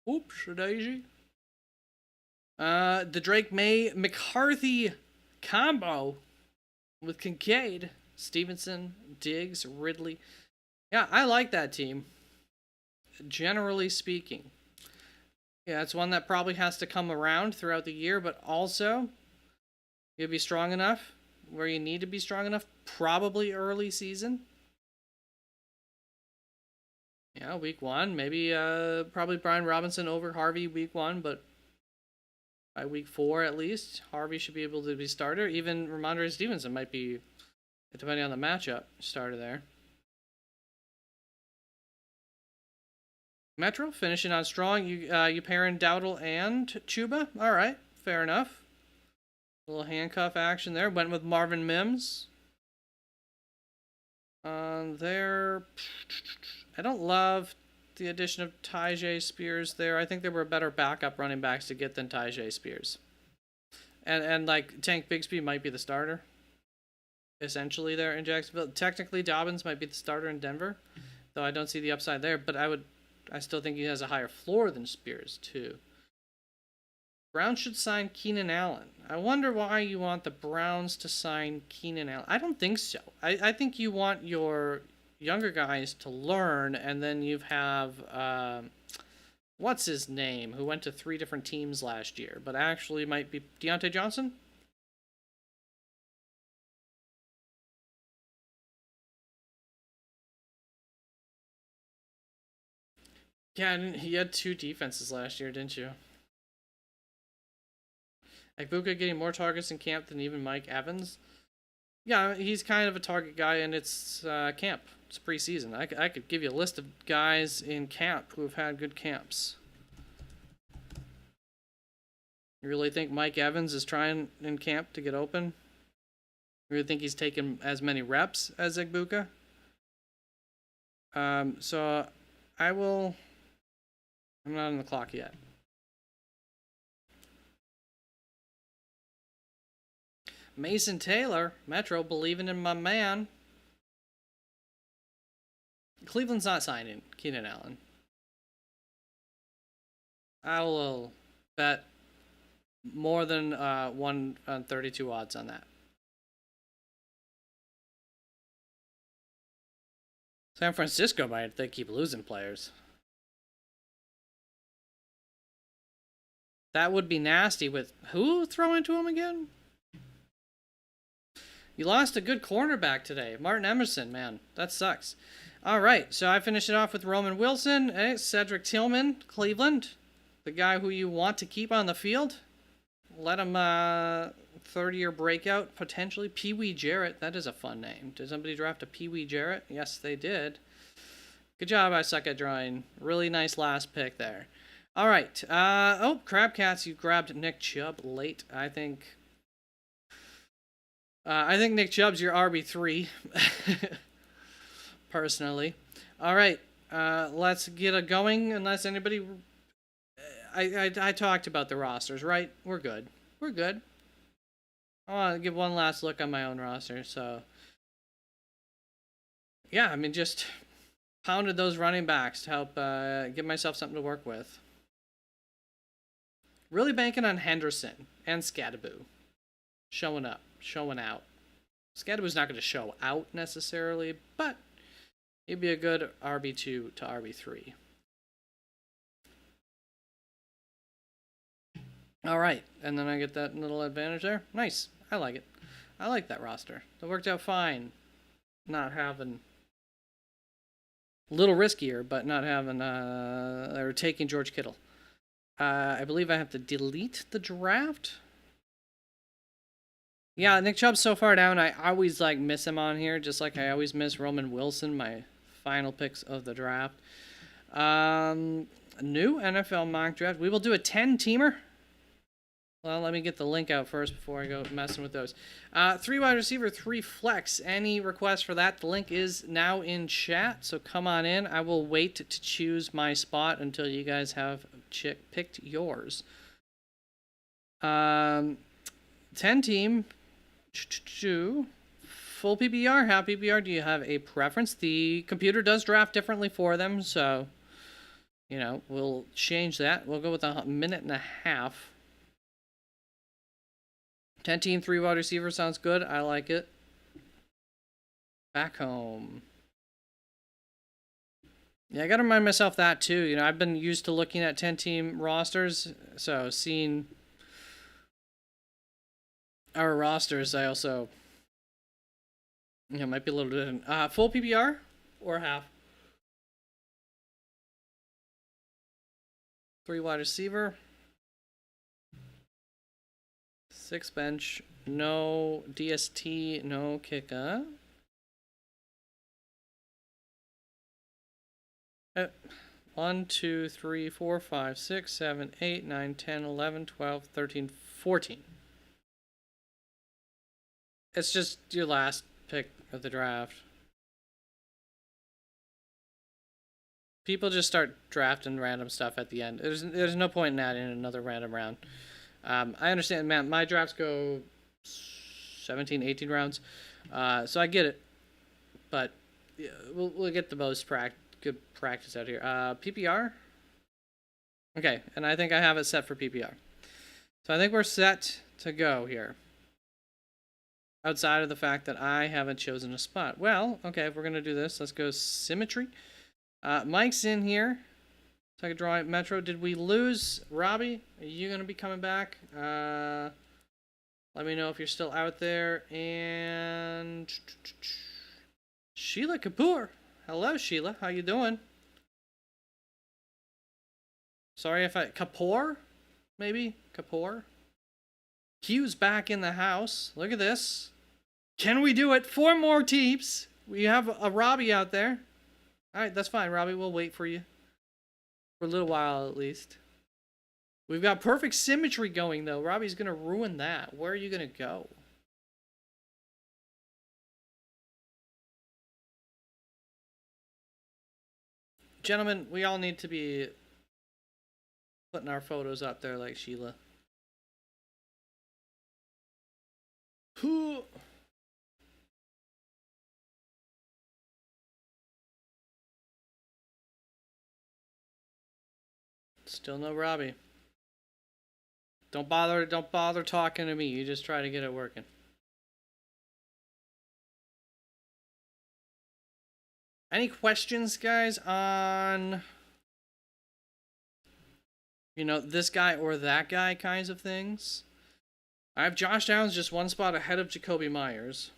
Oops, daisy. The Drake May McCarthy combo with Kincaid, Stevenson, Diggs, Ridley. Yeah, I like that team. Generally speaking. Yeah, it's one that probably has to come around throughout the year, but also you'll be strong enough where you need to be strong enough, probably early season. Yeah, week 1, maybe probably Brian Robinson over Harvey week 1, but by week 4 at least, Harvey should be able to be starter. Even Ramondre Stevenson might be, depending on the matchup, starter there. Metro finishing on strong. You pairing Dowdle and Chuba. All right, fair enough. A little handcuff action there. Went with Marvin Mims. There, I don't love the addition of Tyjae Spears there. I think there were better backup running backs to get than Tyjae Spears. And like Tank Bigsby might be the starter. Essentially there in Jacksonville. Technically Dobbins might be the starter in Denver. Though I don't see the upside there. But I still think he has a higher floor than Spears too. Browns should sign Keenan Allen. I wonder why you want the Browns to sign Keenan Allen. I don't think so. I think you want your younger guys to learn, and then you have, what's his name, who went to 3 different teams last year, but actually might be Deontay Johnson? Yeah, he had 2 defenses last year, didn't you? Ibuka getting more targets in camp than even Mike Evans. Yeah, he's kind of a target guy, and it's camp. It's preseason. I could give you a list of guys in camp who have had good camps. You really think Mike Evans is trying in camp to get open? You really think he's taken as many reps as Ibuka? So I will. I'm not on the clock yet. Mason Taylor, Metro, believing in my man. Cleveland's not signing Keenan Allen. I will bet more than 1 on 32 odds on that. San Francisco might if they keep losing players. That would be nasty with who throwing to him again? You lost a good cornerback today. Martin Emerson, man. That sucks. All right, so I finished it off with Roman Wilson, Cedric Tillman, Cleveland, the guy who you want to keep on the field. Let him 30-year breakout, potentially. Pee Wee Jarrett, that is a fun name. Did somebody draft a Pee Wee Jarrett? Yes, they did. Good job, I suck at drawing. Really nice last pick there. All right. Crab Cats, you grabbed Nick Chubb late, I think. I think Nick Chubb's your RB3. Personally. All right. Let's get it going. Unless anybody... I talked about the rosters, right? We're good. We're good. I want to give one last look on my own roster, so... yeah, I mean, just pounded those running backs to help give myself something to work with. Really banking on Henderson and Scadaboo showing up, showing out. Scadaboo's not going to show out necessarily, but he'd be a good RB2 to RB3. All right, and then I get that little advantage there. Nice. I like it. I like that roster. It worked out fine. Not having a little riskier, but not having or taking George Kittle. I believe I have to delete the draft. Yeah, Nick Chubb's so far down. I always like miss him on here, just like I always miss Roman Wilson, my final picks of the draft. New NFL mock draft. We will do a 10-teamer. Well, let me get the link out first before I go messing with those. 3 wide receiver, 3 flex. Any requests for that? The link is now in chat, so come on in. I will wait to choose my spot until you guys have picked yours. 10-team. Full PPR, half PPR. Do you have a preference? The computer does draft differently for them, so, you know, we'll change that. We'll go with a minute and a half. 10-team, 3 wide receiver sounds good. I like it. Back home. Yeah, I gotta remind myself that too. You know, I've been used to looking at 10-team rosters, so seeing our rosters, I also, you know, might be a little different. Full PPR or half? 3 wide receiver. 6 bench, no DST, no kicker. 1, 2, 3, 4, 5, 6, 7, 8, 9, 10, 11, 12, 13, 14. It's just your last pick of the draft. People just start drafting random stuff at the end. There's no point in adding another random round. I understand, man. My drafts go 17, 18 rounds, so I get it. But yeah, we'll get the most good practice out here. PPR. Okay, and I think I have it set for PPR. So I think we're set to go here. Outside of the fact that I haven't chosen a spot. Well, okay, if we're gonna do this, let's go symmetry. Mike's in here. So I can draw Metro. Did we lose Robbie? Are you going to be coming back? Let me know if you're still out there. And Sheila Kapoor. Hello, Sheila. How you doing? Sorry if I... Kapoor? Maybe? Kapoor? Q's back in the house. Look at this. Can we do it? 4 more teeps. We have a Robbie out there. Alright, that's fine, Robbie. We'll wait for you. For a little while, at least. We've got perfect symmetry going, though. Robbie's going to ruin that. Where are you going to go? Gentlemen, we all need to be putting our photos up there like Sheila. Who? Still no Robbie. Don't bother talking to me. You just try to get it working. Any questions, guys, on, you know, this guy or that guy kinds of things? I have Josh Downs just 1 spot ahead of Jacoby Myers,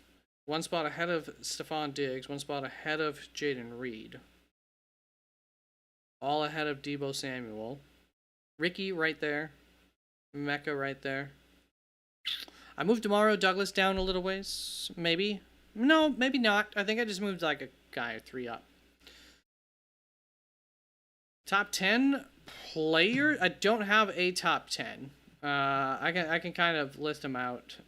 1 spot ahead of Stephon Diggs, 1 spot ahead of Jaden Reed. All ahead of Deebo Samuel. Ricky right there. Mecca right there. I moved Demario Douglas down a little ways. Maybe. No, maybe not. I think I just moved like a guy or 3 up. Top 10 player? I don't have a top 10. I can kind of list them out.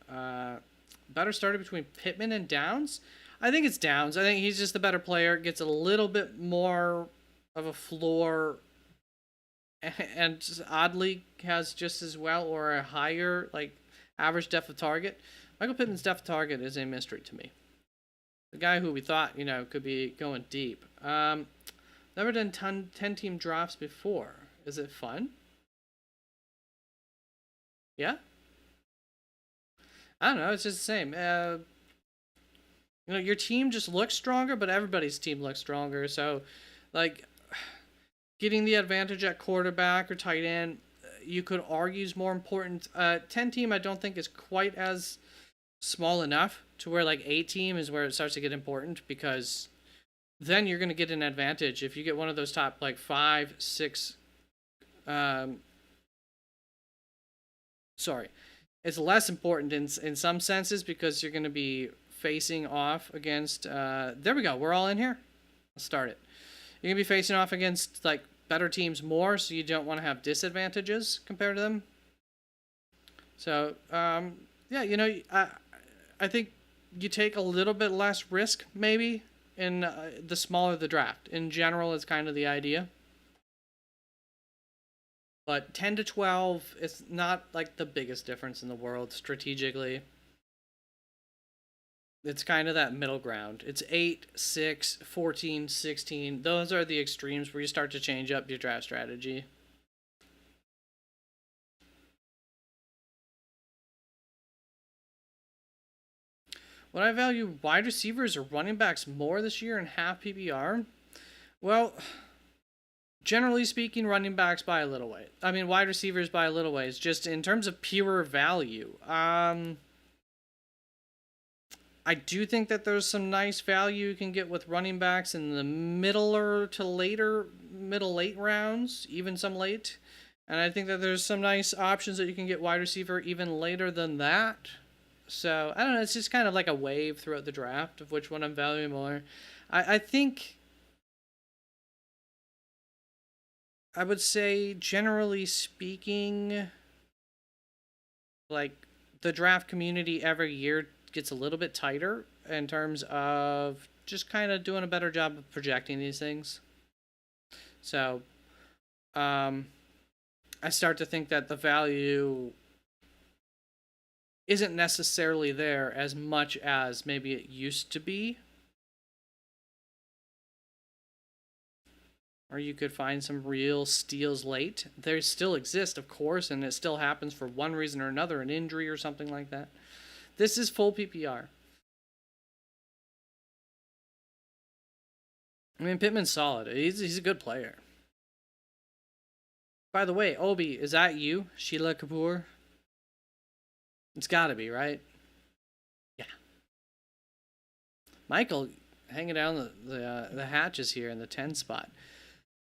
Better starter between Pittman and Downs? I think it's Downs. I think he's just the better player. Gets a little bit more of a floor, and just oddly has just as well or a higher like average depth of target. Michael Pittman's depth of target is a mystery to me. The guy who we thought, could be going deep. Never done 10 team drafts before. Is it fun? Yeah? I don't know. It's just the same. Your team just looks stronger, but everybody's team looks stronger. So, like, getting the advantage at quarterback or tight end, you could argue is more important. 10 team, I don't think is quite as small enough to where, like, 8 team is where it starts to get important, because then you're going to get an advantage if you get one of those top, like, 5, 6. Sorry. It's less important in some senses because you're going to be facing off against. There we go. We're all in here. Let's start it. You're going to be facing off against, like, better teams more, so you don't want to have disadvantages compared to them. So, yeah, I think you take a little bit less risk, maybe, in the smaller the draft. In general, is kind of the idea. But 10 to 12 is not, like, the biggest difference in the world strategically. It's kind of that middle ground. It's 8, 6, 14, 16. Those are the extremes where you start to change up your draft strategy. Would I value wide receivers or running backs more this year in half PPR? Well, generally speaking, running backs by a little way. I mean, wide receivers by a little ways. Just in terms of pure value. I do think that there's some nice value you can get with running backs in the middle late rounds, even some late. And I think that there's some nice options that you can get wide receiver even later than that. So, I don't know, it's just kind of like a wave throughout the draft of which one I'm valuing more. I think I would say, generally speaking, like, the draft community every year gets a little bit tighter in terms of just kind of doing a better job of projecting these things. So, I start to think that the value isn't necessarily there as much as maybe it used to be. Or you could find some real steals late. They still exist, of course, and it still happens for one reason or another, an injury or something like that. This is full PPR. I mean, Pittman's solid. He's a good player. By the way, Obi, is that you, Sheila Kapoor? It's gotta be, right? Yeah. Michael hanging down the hatches here in the 10 spot.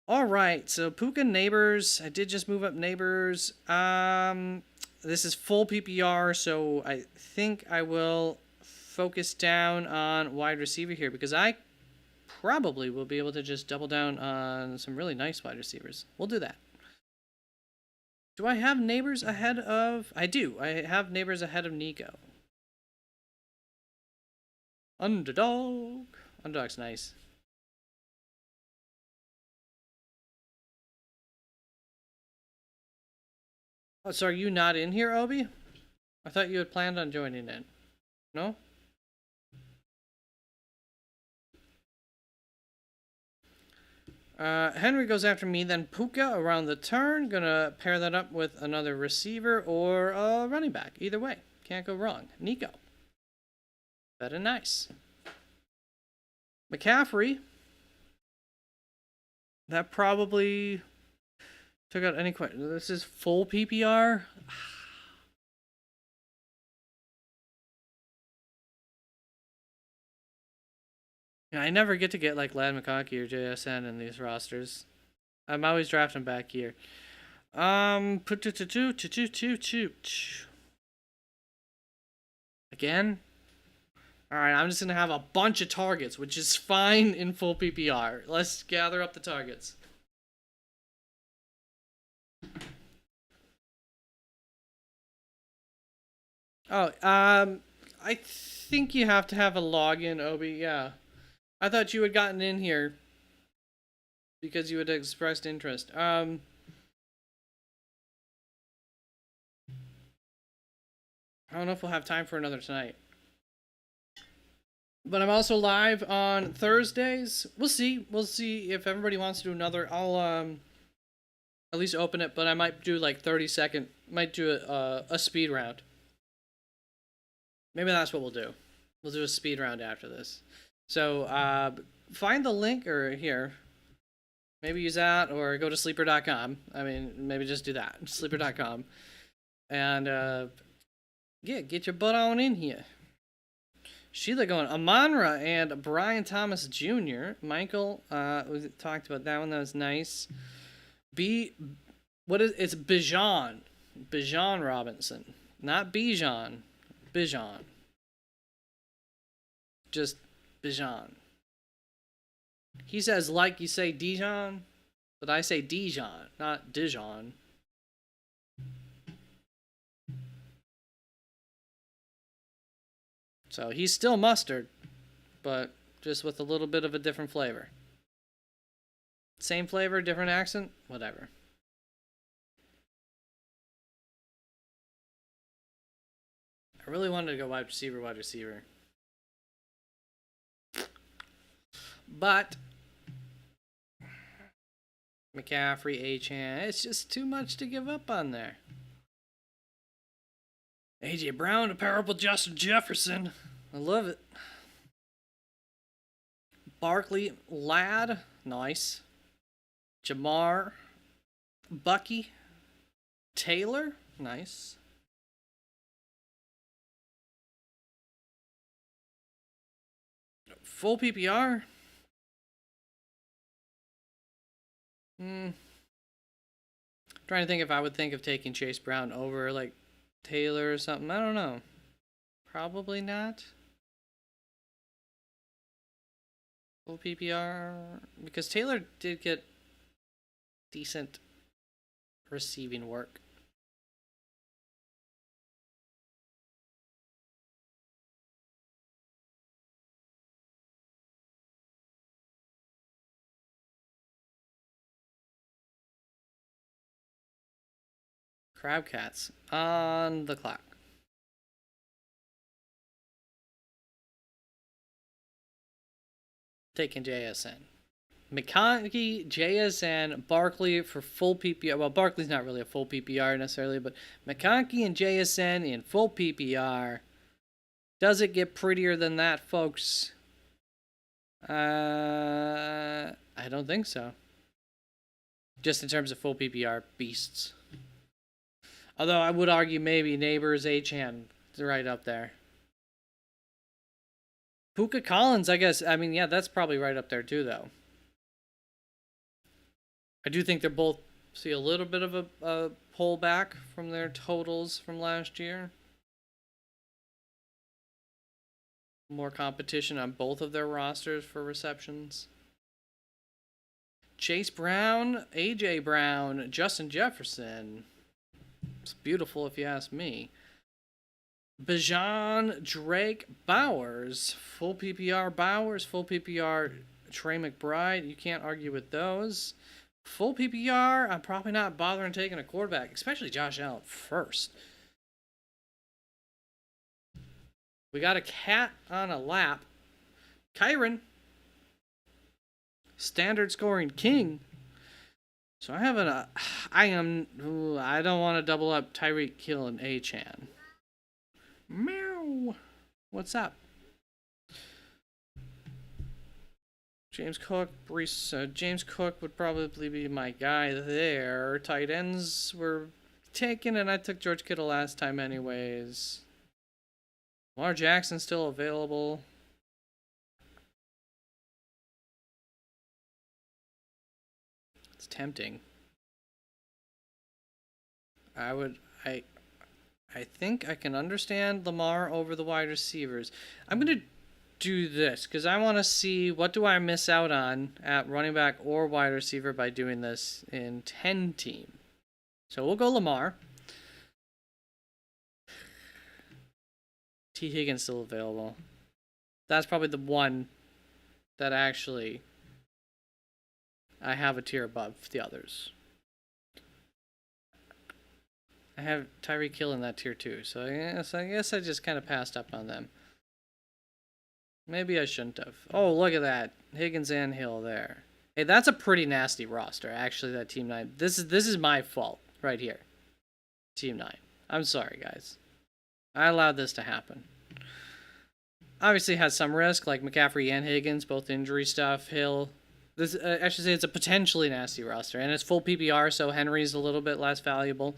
All right, so Puka Neighbors. I did just move up Neighbors. This is full PPR, so I think I will focus down on wide receiver here because I probably will be able to just double down on some really nice wide receivers. We'll do that. Do I have Neighbors ahead of... I do. I have Neighbors ahead of Nico. Underdog. Underdog's nice. Oh, so are you not in here, Obi? I thought you had planned on joining in. No? Henry goes after me, then Puka around the turn. Gonna pair that up with another receiver or a running back. Either way, can't go wrong. Nico. Better nice. McCaffrey. That probably took out any question. This is full PPR. Yeah, I never get to get like Lad McConkey or JSN in these rosters. I'm always drafting back here. Put again. All right, I'm just gonna have a bunch of targets, which is fine in full PPR. Let's gather up the targets. Oh, I think you have to have a login, Obi. Yeah, I thought you had gotten in here because you had expressed interest. I don't know if we'll have time for another tonight. But I'm also live on Thursdays. We'll see. We'll see if everybody wants to do another. I'll at least open it, but I might do like 30-second. Might do a speed round. Maybe that's what we'll do. We'll do a speed round after this. So find the link or here. Maybe use that or go to sleeper.com. I mean, maybe just do that. Sleeper.com. And yeah, get your butt on in here. Sheila going, Amonra and Brian Thomas Jr. Michael, we talked about that one. That was nice. It's Bijan. Bijan Robinson. Not Bijan. Bijan. Just Bijan. He says, like you say Dijon, but I say Dijon, not Dijon. So he's still mustard, but just with a little bit of a different flavor. Same flavor, different accent, whatever. I really wanted to go wide receiver. But McCaffrey, Achane, it's just too much to give up on there. AJ Brown to pair up with Justin Jefferson. I love it. Barkley, Ladd, nice. Jamar, Bucky, Taylor, nice. Full PPR. Trying to think if I would think of taking Chase Brown over like Taylor or something. I don't know. Probably not. Full PPR. Because Taylor did get decent receiving work. Crabcats on the clock. Taking JSN. McConkey, JSN, Barkley for full PPR. Well, Barkley's not really a full PPR necessarily, but McConkey and JSN in full PPR. Does it get prettier than that, folks? I don't think so. Just in terms of full PPR beasts. Although I would argue maybe Neighbors, Achane right up there. Puka Collins, I guess. I mean, yeah, that's probably right up there too, though. I do think they're both see a little bit of a pullback from their totals from last year. More competition on both of their rosters for receptions. Chase Brown, AJ Brown, Justin Jefferson. It's beautiful if you ask me. Bijan, Drake, Bowers. Full PPR Bowers, full PPR Trey McBride. You can't argue with those. Full PPR, I'm probably not bothering taking a quarterback, especially Josh Allen first. We got a cat on a lap. Kyron. Standard scoring king. So I don't want to double up Tyreek Hill and Achane. Meow. What's up? James Cook, James Cook would probably be my guy there. Tight ends were taken, and I took George Kittle last time anyways. Lamar Jackson still available. It's tempting. I think I can understand Lamar over the wide receivers. I'm going to do this because I want to see what do I miss out on at running back or wide receiver by doing this in 10 team. So we'll go Lamar. T. Higgins still available. That's probably the one that actually I have a tier above the others. I have Tyreek Hill in that tier too, so I guess I just kind of passed up on them. Maybe I shouldn't have. Oh, look at that. Higgins and Hill there. Hey, that's a pretty nasty roster, actually, that Team 9. This is my fault right here. Team 9. I'm sorry, guys. I allowed this to happen. Obviously has some risk, like McCaffrey and Higgins, both injury stuff. Hill. This I should say it's a potentially nasty roster, and it's full PPR, so Henry's a little bit less valuable.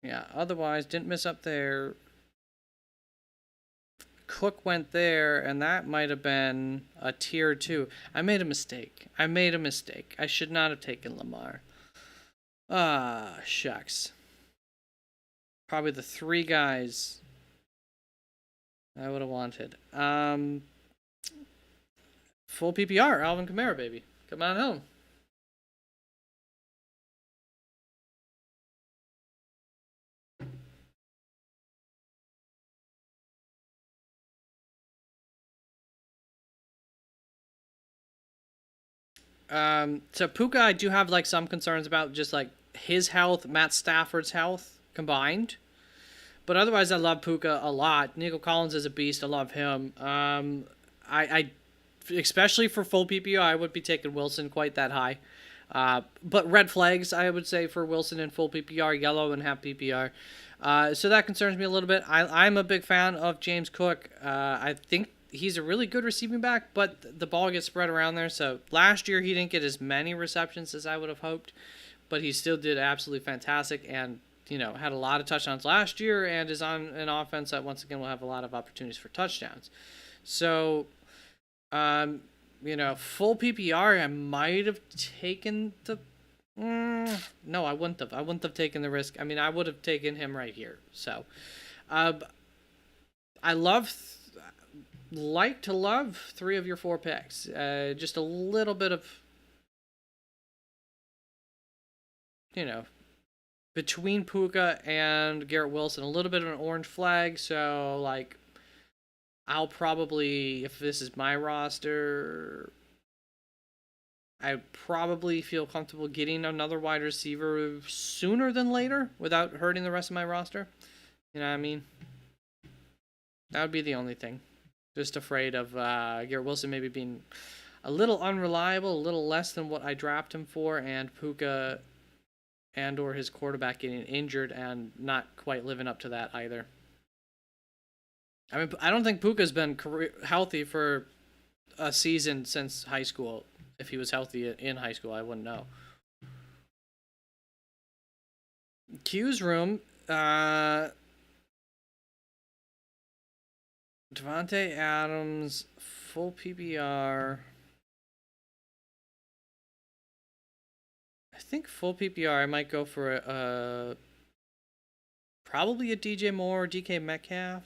Yeah, otherwise, didn't miss up there. Cook went there, and that might have been a tier 2. I made a mistake. I should not have taken Lamar. Ah, shucks. Probably the 3 guys I would have wanted. Full PPR, Alvin Kamara, baby. Come on home. So Puka, I do have like some concerns about just like his health, Matt Stafford's health combined. But otherwise, I love Puka a lot. Nico Collins is a beast. I love him. I especially for full PPR, I would be taking Wilson quite that high. But red flags, I would say, for Wilson in full PPR, yellow and half PPR. So that concerns me a little bit. I'm a big fan of James Cook. I think he's a really good receiving back, but the ball gets spread around there. So last year, he didn't get as many receptions as I would have hoped, but he still did absolutely fantastic and, had a lot of touchdowns last year and is on an offense that once again will have a lot of opportunities for touchdowns. So, full PPR, I might have taken the. No, I wouldn't have. I wouldn't have taken the risk. I mean, I would have taken him right here. So, I like to love 3 of your 4 picks. Just a little bit of, between Puka and Garrett Wilson, a little bit of an orange flag. So, like, I'll probably, if this is my roster, I probably feel comfortable getting another wide receiver sooner than later without hurting the rest of my roster. You know what I mean? That would be the only thing. Just afraid of Garrett Wilson maybe being a little unreliable, a little less than what I drafted him for, and Puka and or his quarterback getting injured and not quite living up to that either. I mean, I don't think Puka's been healthy for a season since high school. If he was healthy in high school, I wouldn't know. Q's room, Devontae Adams, full PPR. I think full PPR, I might go for probably a DJ Moore or DK Metcalf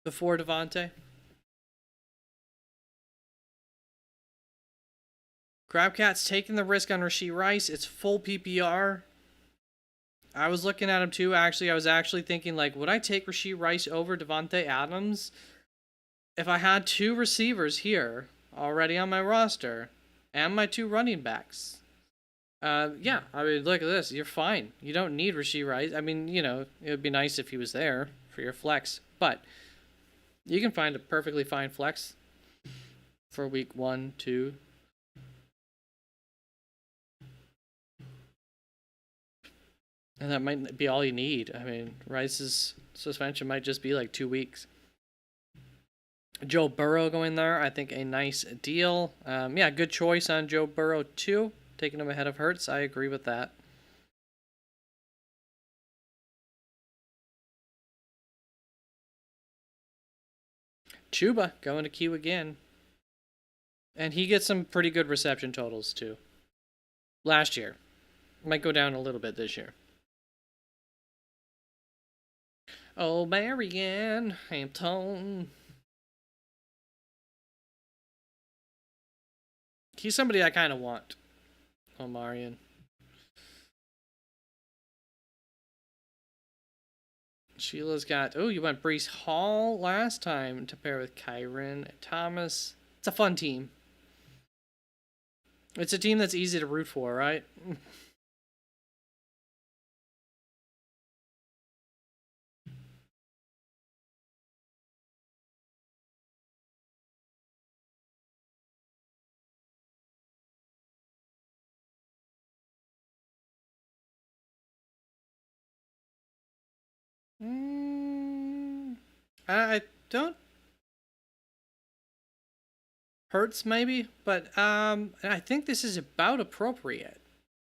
before Devontae. Crabcat's taking the risk on Rashee Rice. It's full PPR. I was looking at him too. Actually, I was actually thinking, like, would I take Rashee Rice over Devontae Adams if I had 2 receivers here already on my roster and my 2 running backs? Yeah, I mean, look at this. You're fine. You don't need Rashee Rice. I mean, it would be nice if he was there for your flex, but you can find a perfectly fine flex for week 1, 2. And that might be all you need. I mean, Rice's suspension might just be like 2 weeks. Joe Burrow going there, I think a nice deal. Yeah, good choice on Joe Burrow too. Taking him ahead of Hurts, I agree with that. Chuba going to Q again. And he gets some pretty good reception totals too. Last year. Might go down a little bit this year. Oh, Marianne Hampton. He's somebody I kind of want. Oh, Marion. Sheila's got... Oh, you went Breece Hall last time to pair with Kyron Thomas. It's a fun team. It's a team that's easy to root for, right? I don't. Hurts maybe, but I think this is about appropriate.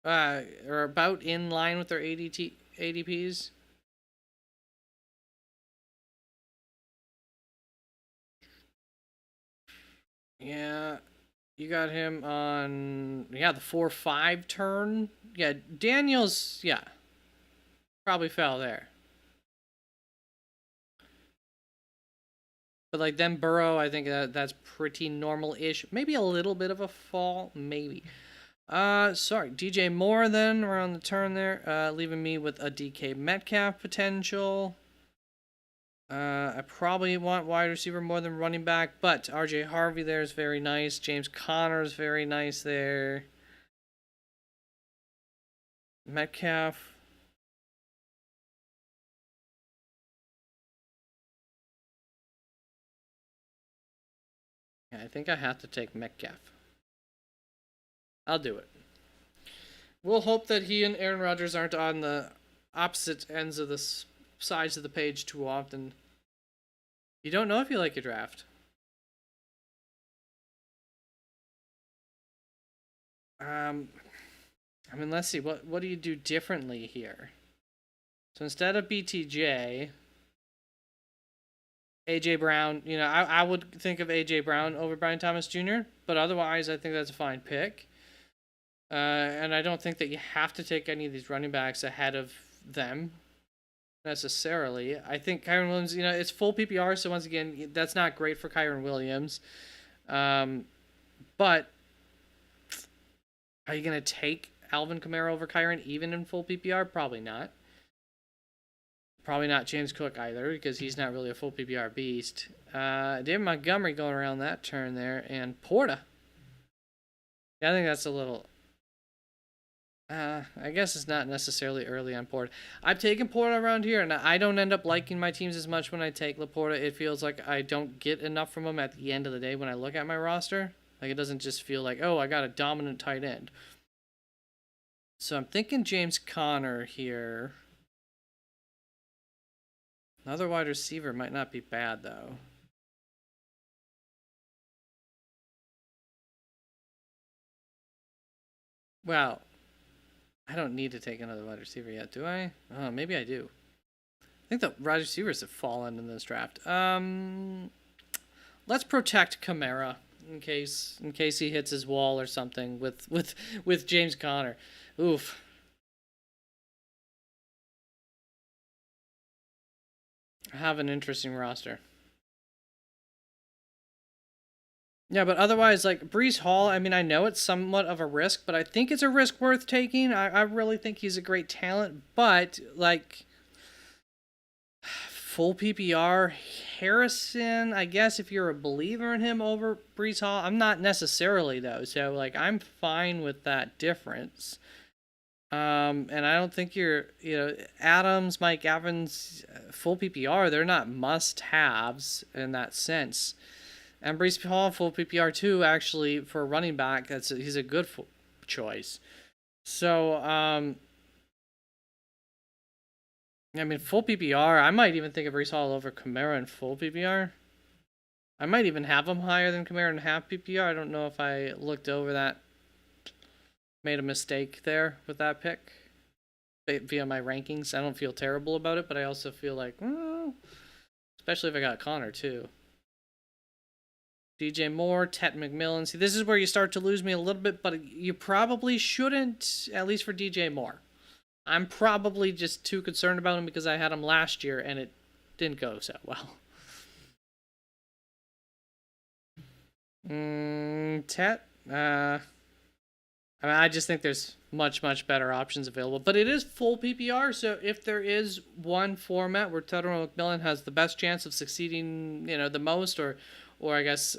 Or about in line with their ADPs. Yeah, you got him on the 4-5 turn. Yeah, Daniels. Yeah, probably fell there. But like then Burrow, I think that's pretty normal-ish. Maybe a little bit of a fall, maybe. Sorry, DJ Moore then around the turn there, leaving me with a DK Metcalf potential. I probably want wide receiver more than running back, but RJ Harvey there is very nice. James Conner is very nice there. Metcalf. Yeah, I think I have to take Metcalf. I'll do it. We'll hope that he and Aaron Rodgers aren't on the opposite ends of the sides of the page too often. You don't know if you like your draft. I mean, let's see. What do you do differently here? So instead of BTJ, AJ Brown, I would think of AJ Brown over Brian Thomas Jr., but otherwise, I think that's a fine pick. And I don't think that you have to take any of these running backs ahead of them necessarily. I think Kyren Williams, it's full PPR, so once again, that's not great for Kyren Williams. But are you going to take Alvin Kamara over Kyren even in full PPR? Probably not. Probably not James Cook either, because he's not really a full PPR beast. David Montgomery going around that turn there, and Porta. Yeah, I think that's a little... I guess it's not necessarily early on Porta. I've taken Porta around here, and I don't end up liking my teams as much when I take Laporta. It feels like I don't get enough from him at the end of the day when I look at my roster. Like, it doesn't just feel like, oh, I got a dominant tight end. So I'm thinking James Conner here. Another wide receiver might not be bad, though. Well, I don't need to take another wide receiver yet, do I? Oh, maybe I do. I think the wide receivers have fallen in this draft. Let's protect Kamara in case he hits his wall or something with James Conner. Oof. I have an interesting roster. Yeah, but otherwise, like, Breece Hall, I mean, I know it's somewhat of a risk, but I think it's a risk worth taking. I really think he's a great talent, but, like, full PPR, Harrison, I guess if you're a believer in him over Breece Hall, I'm not necessarily, though, so, like, I'm fine with that difference. And I don't think Adams, Mike Evans, full PPR, they're not must-haves in that sense. And Breece Hall, full PPR too, actually, for a running back, he's a good choice. So, I mean, full PPR, I might even think of Breece Hall over Kamara in full PPR. I might even have him higher than Kamara in half PPR. I don't know if I looked over that, made a mistake there with that pick via my rankings. I don't feel terrible about it, but I also feel like, especially if I got Connor too. DJ Moore, Ted McMillan. See, this is where you start to lose me a little bit, but you probably shouldn't, at least for DJ Moore. I'm probably just too concerned about him because I had him last year and it didn't go so well. Ted, I mean, I just think there's much, much better options available. But it is full PPR, so if there is one format where Tuttle McMillan has the best chance of succeeding, the most, or I guess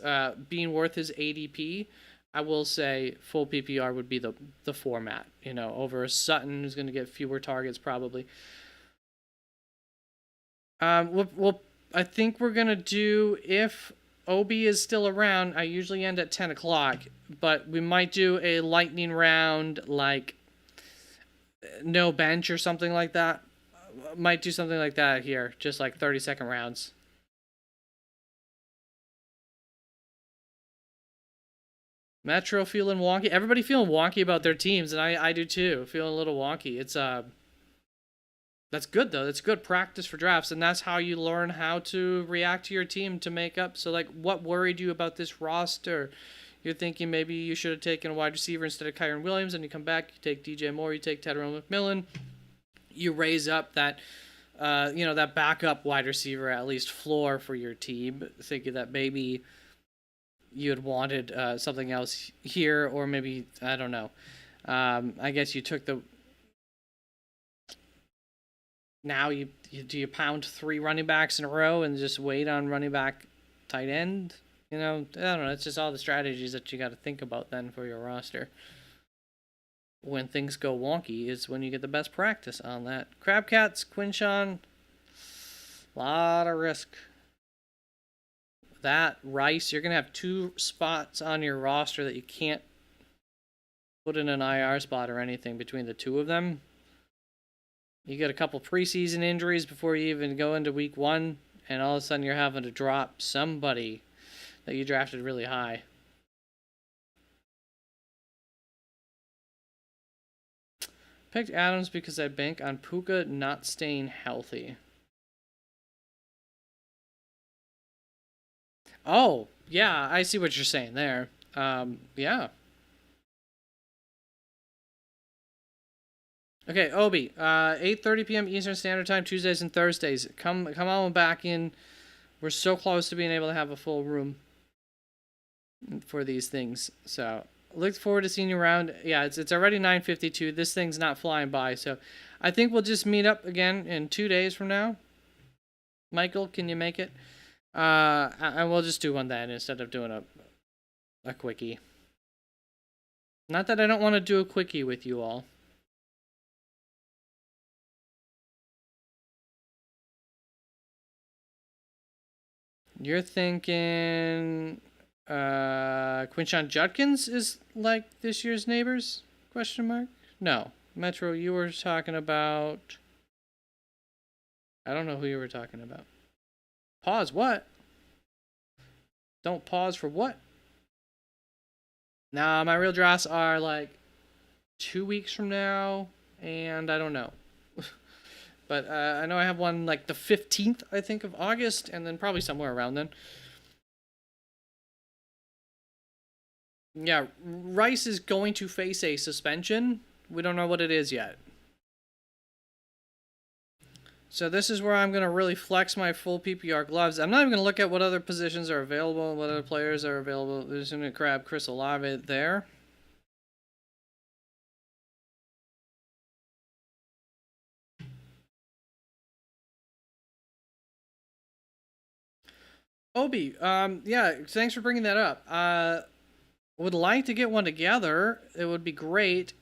being worth his ADP, I will say full PPR would be the format, over a Sutton who's going to get fewer targets probably. I think we're going to do, if Obi is still around, I usually end at 10 o'clock, but we might do a lightning round, like no bench or something like that. might do something like that here, just like 30-second rounds. Metro feeling wonky. Everybody feeling wonky about their teams, and I do too. Feeling a little wonky. It's that's good though. That's good practice for drafts, and that's how you learn how to react to your team to make up. So like, what worried you about this roster? You're thinking maybe you should have taken a wide receiver instead of Kyron Williams, and you come back, you take DJ Moore, you take Tyrone McMillan, you raise up that, that backup wide receiver at least floor for your team, thinking that maybe you had wanted something else here, or maybe I don't know. I guess you took the. Now do you pound 3 running backs in a row and just wait on running back, tight end? I don't know. It's just all the strategies that you got to think about then for your roster. When things go wonky is when you get the best practice on that. Crabcats, Quinshawn, lot of risk. That Rice, you're gonna have 2 spots on your roster that you can't put in an IR spot or anything between the 2 of them. You get a couple preseason injuries before you even go into week 1, and all of a sudden you're having to drop somebody that you drafted really high. Picked Adams because I bank on Puka not staying healthy. Oh, yeah, I see what you're saying there. Yeah. Okay, Obi, 8:30 p.m. Eastern Standard Time, Tuesdays and Thursdays. Come on back in. We're so close to being able to have a full room for these things. So, look forward to seeing you around. Yeah, it's already 9:52. This thing's not flying by. So, I think we'll just meet up again in 2 days from now. Michael, can you make it? And we'll just do one then instead of doing a quickie. Not that I don't want to do a quickie with you all. You're thinking Quinshawn Judkins is like this year's neighbors? Question mark? No. Metro, you were talking about. I don't know who you were talking about. Pause what? Don't pause for what? Nah, my real drafts are like 2 weeks from now, and I don't know. But I know I have one like the 15th, I think, of August, and then probably somewhere around then. Yeah, Rice is going to face a suspension. We don't know what it is yet. So this is where I'm going to really flex my full PPR gloves. I'm not even going to look at what other positions are available, what other players are available. I'm just going to grab Chris Olave there. Obi, yeah, thanks for bringing that up. Would like to get one together. It would be great.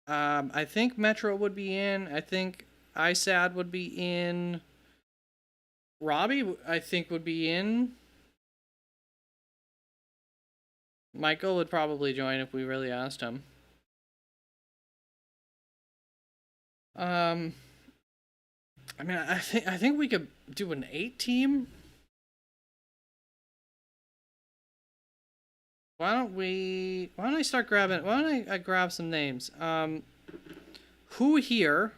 I think Metro would be in. I think ISAD would be in. Robbie, I think, would be in. Michael would probably join if we really asked him. I mean, I think we could do an 8-team. Why don't I start grabbing? Why don't I grab some names? Who here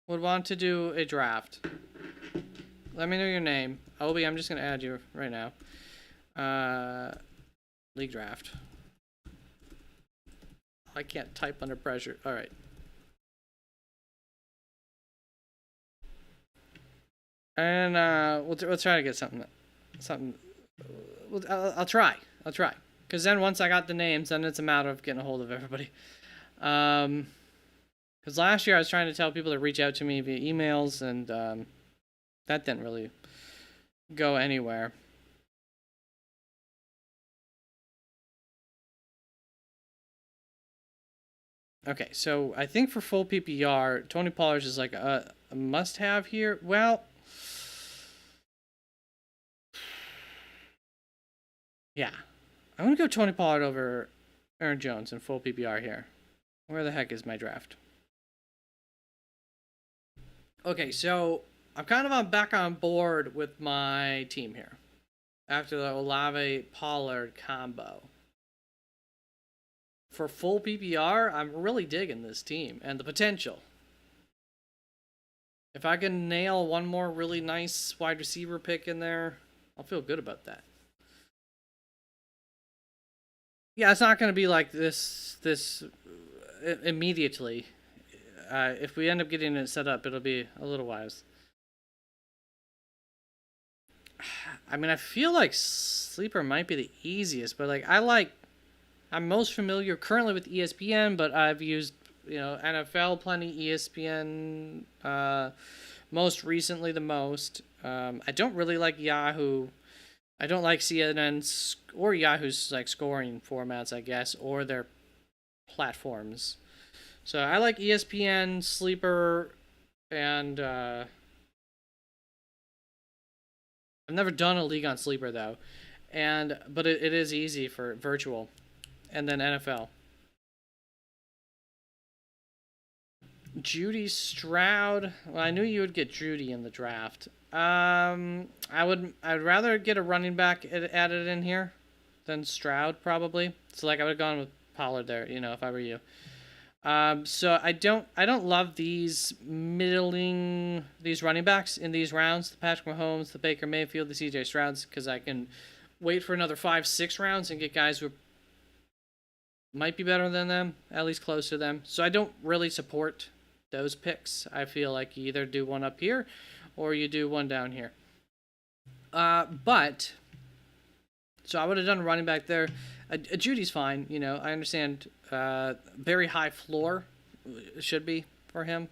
would want to do a draft? Let me know your name. Obi, I'm just gonna add you right now. League draft. I can't type under pressure. All right. And we'll try to get something. I'll try. Because then once I got the names, then it's a matter of getting a hold of everybody. Because last year I was trying to tell people to reach out to me via emails, and that didn't really go anywhere. Okay, so I think for full PPR, Tony Pollard is like a must-have here. Well, yeah. I'm going to go Tony Pollard over Aaron Jones in full PPR here. Where the heck is my draft? Okay, so I'm kind of back on board with my team here after the Olave Pollard combo. For full PPR, I'm really digging this team and the potential. If I can nail one more really nice wide receiver pick in there, I'll feel good about that. Yeah, it's not going to be like this immediately. If we end up getting it set up, it'll be a little wise. I mean, I feel like sleeper might be the easiest, but I'm most familiar currently with ESPN, but I've used NFL plenty, ESPN most recently the most. I don't really like Yahoo. I don't like CNN's or Yahoo's like scoring formats, I guess, or their platforms. So I like ESPN, Sleeper, and I've never done a league on Sleeper though, but it is easy for virtual, and then NFL. Judy Stroud. Well, I knew you would get Judy in the draft. I'd rather get a running back added in here than Stroud probably. So like I would have gone with Pollard there, if I were you. So I don't love these running backs in these rounds. The Patrick Mahomes, the Baker Mayfield, the CJ Strouds, because I can wait for another 5-6 rounds and get guys who might be better than them, at least close to them. So I don't really support those picks. I feel like you either do one up here or you do one down here. But so I would have done a running back there. A Judy's fine. I understand. Very high floor should be for him.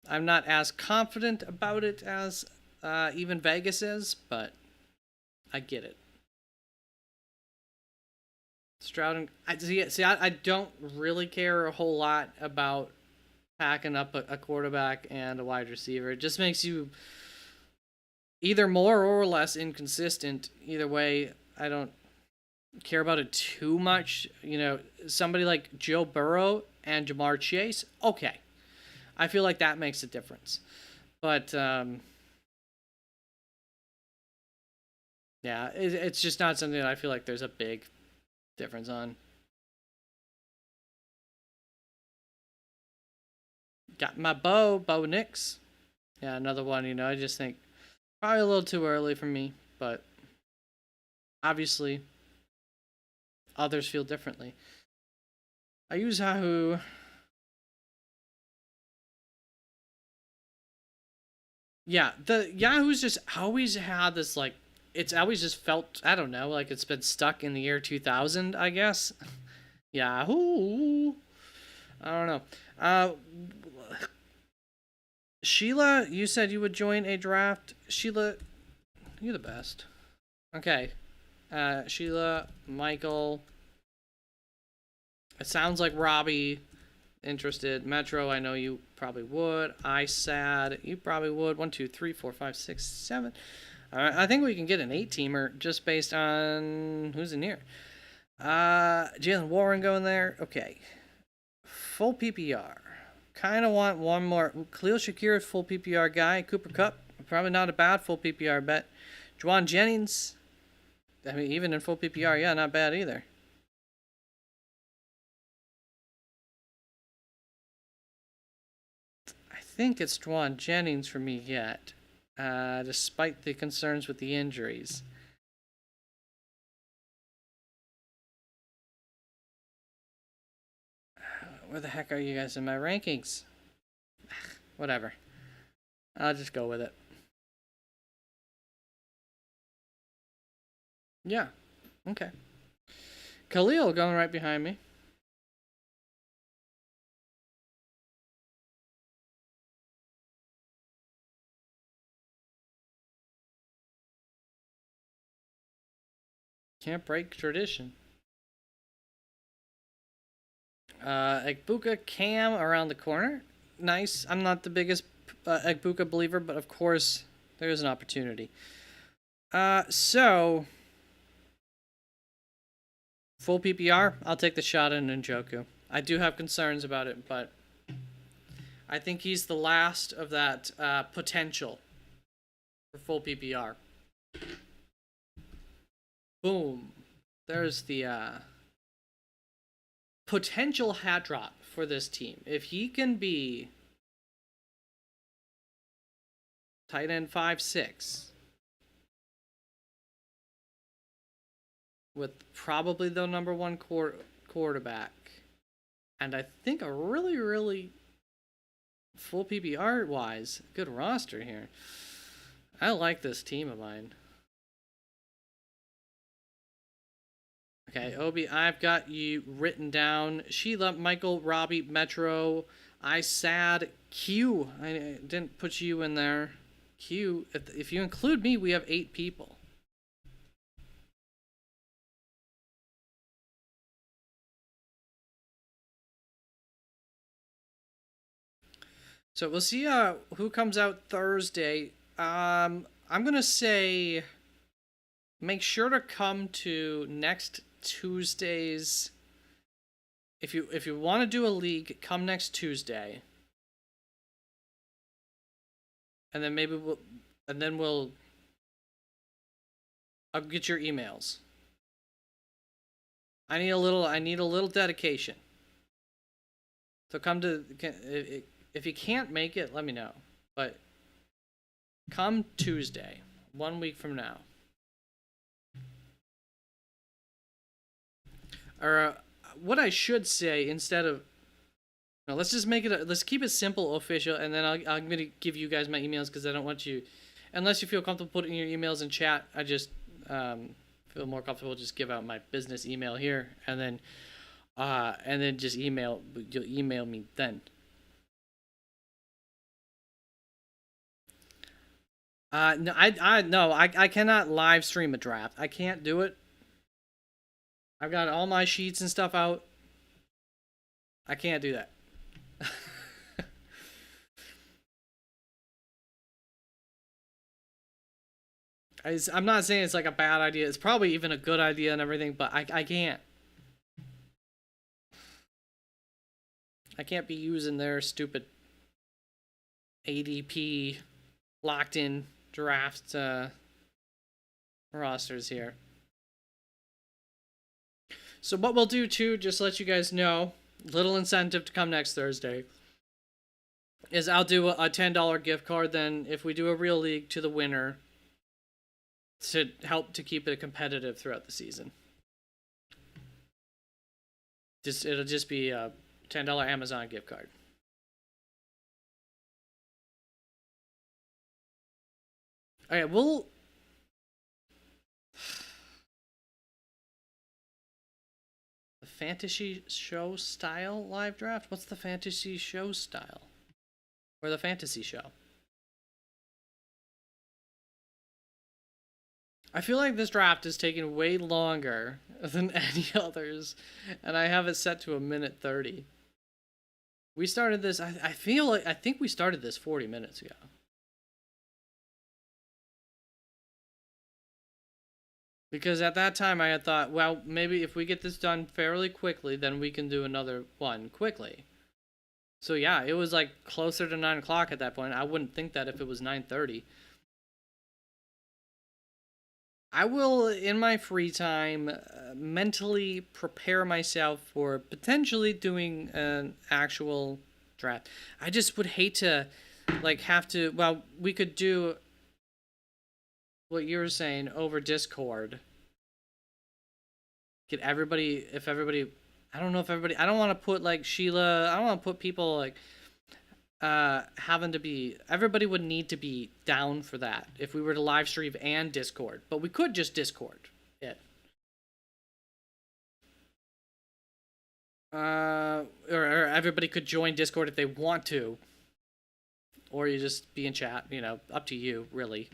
I'm not as confident about it as even Vegas is, but I get it. Stroud and I don't really care a whole lot about packing up a quarterback and a wide receiver. It just makes you either more or less inconsistent. Either way, I don't care about it too much. Somebody like Joe Burrow and Jamar Chase, okay. I feel like that makes a difference. But yeah, it's just not something that I feel like there's a big difference on. Got my Bo Nix. Yeah, another one, I just think probably a little too early for me, but obviously others feel differently. I use Yahoo. Yeah, the Yahoo's just always had this like it's always just felt I don't know like it's been stuck in the year 2000 I guess. Yahoo. I don't know. Sheila, you said you would join a draft. Sheila, you're the best. Okay. Sheila, Michael. It sounds like Robbie interested. Metro, I know you probably would. I sad, you probably would. 1, 2, 3, 4, 5, 6, 7. All right, I think we can get an 8-teamer just based on who's in here. Jalen Warren going there. Okay. Full PPR. Kind of want one more. Khalil Shakir is full PPR guy. Cooper Kupp, probably not a bad full PPR bet. Juwan Jennings, I mean, even in full PPR, yeah, not bad either. I think it's Juwan Jennings for me yet, despite the concerns with the injuries. Where the heck are you guys in my rankings? Whatever. I'll just go with it. Yeah. Okay. Khalil going right behind me. Can't break tradition. Ekbuka Cam around the corner. Nice. I'm not the biggest Ekbuka believer, but of course there is an opportunity. So full PPR. I'll take the shot in Njoku. I do have concerns about it, but I think he's the last of that potential for full PPR. Boom. There's the potential hat drop for this team. If he can be tight end 5-6 with probably the number one quarterback, and I think a really, really full PPR wise good roster here. I like this team of mine. Okay, Obi, I've got you written down. Sheila, Michael, Robbie, Metro, I sad, Q. I didn't put you in there. Q, if you include me, we have 8 people. So we'll see who comes out Thursday. I'm gonna say make sure to come to next Tuesday's. If you want to do a league, come next Tuesday, and then I'll get your emails. I need a little dedication. So come to, if you can't make it, let me know. But come Tuesday, 1 week from now. Or what I should say instead of, no, let's just make it. Let's keep it simple, official, and then I'm gonna give you guys my emails because I don't want you, unless you feel comfortable putting your emails in chat. I just feel more comfortable just give out my business email here, and then just email. You'll email me then. No, I cannot live stream a draft. I can't do it. I've got all my sheets and stuff out. I can't do that. I'm not saying it's like a bad idea. It's probably even a good idea and everything, but I can't. I can't be using their stupid ADP locked in draft rosters here. So what we'll do too, just to let you guys know, little incentive to come next Thursday, is I'll do a $10 gift card then if we do a real league to the winner to help to keep it competitive throughout the season. It'll just be a $10 Amazon gift card. Okay, we'll the fantasy show style live draft? What's the fantasy show style? Or the fantasy show? I feel like this draft is taking way longer than any others, and I have it set to 1:30. We started this, I think we started this 40 minutes ago. Because at that time I had thought, well, maybe if we get this done fairly quickly, then we can do another one quickly. So yeah, it was like closer to 9 o'clock at that point. I wouldn't think that if it was 9:30. I will, in my free time, mentally prepare myself for potentially doing an actual draft. I just would hate to, like, have to. Well, we could do what you were saying over Discord. Get everybody, if everybody, I don't know if everybody. I don't want to put like Sheila. I don't want to put people like having to be, everybody would need to be down for that if we were to live stream and Discord, but we could just Discord it. Or everybody could join Discord if they want to, or you just be in chat, up to you, really.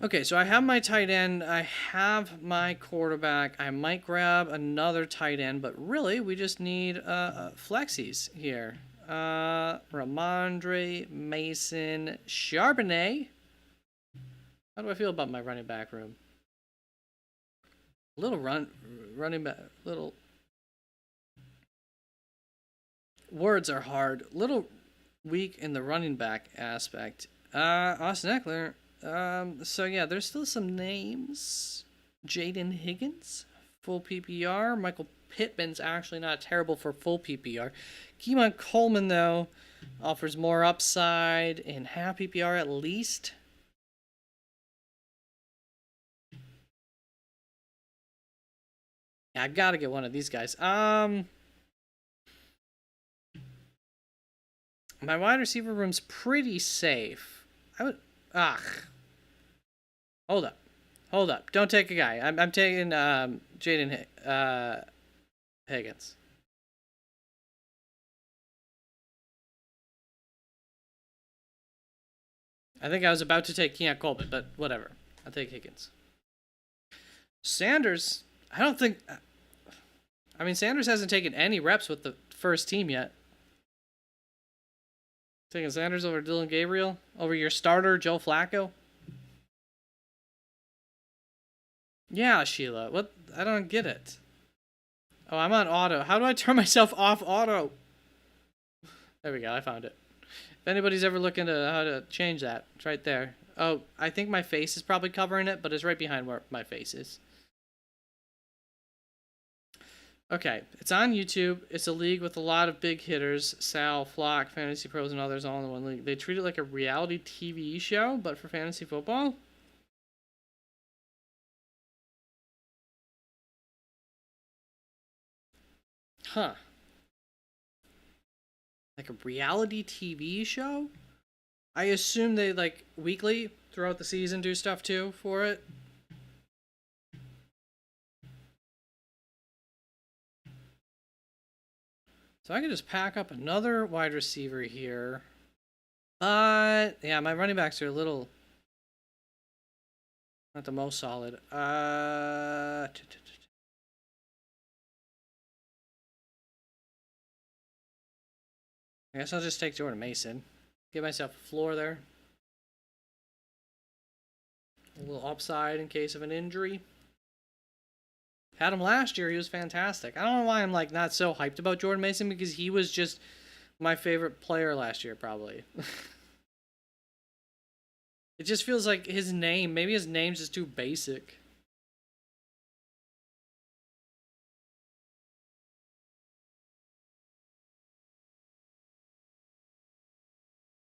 Okay, so I have my tight end, I have my quarterback, I might grab another tight end, but really we just need flexies here. Ramondre, Mason, Charbonnet. How do I feel about my running back room? Running back, little. Words are hard. Little weak in the running back aspect. Austin Eckler. So yeah, there's still some names. Jaden Higgins, full PPR. Michael Pittman's actually not terrible for full PPR. Keelan Coleman though offers more upside in half PPR at least. Yeah, I gotta get one of these guys. My wide receiver room's pretty safe. I would. Hold up. Hold up. Don't take a guy. I'm taking Jaden Higgins. I think I was about to take Keon Coleman, but whatever. I'll take Higgins. Sanders, I don't think. I mean, Sanders hasn't taken any reps with the first team yet. Taking Sanders over Dylan Gabriel? Over your starter, Joe Flacco? Yeah, Sheila. What? I don't get it. Oh, I'm on auto. How do I turn myself off auto? There we go. I found it. If anybody's ever looking to how to change that, it's right there. Oh, I think my face is probably covering it, but it's right behind where my face is. Okay, it's on YouTube. It's a league with a lot of big hitters. Sal, Flock, Fantasy Pros, and others all in one league. They treat it like a reality TV show, but for fantasy football. Huh. Like a reality TV show? I assume they, like, weekly, throughout the season, do stuff, too, for it. So I could just pack up another wide receiver here. But, yeah, my running backs are a little... not the most solid. I guess I'll just take Jordan Mason. Give myself a floor there. A little upside in case of an injury. Had him last year. He was fantastic. I don't know why I'm like not so hyped about Jordan Mason because he was just my favorite player last year, probably. It just feels like his name, maybe his name's just too basic.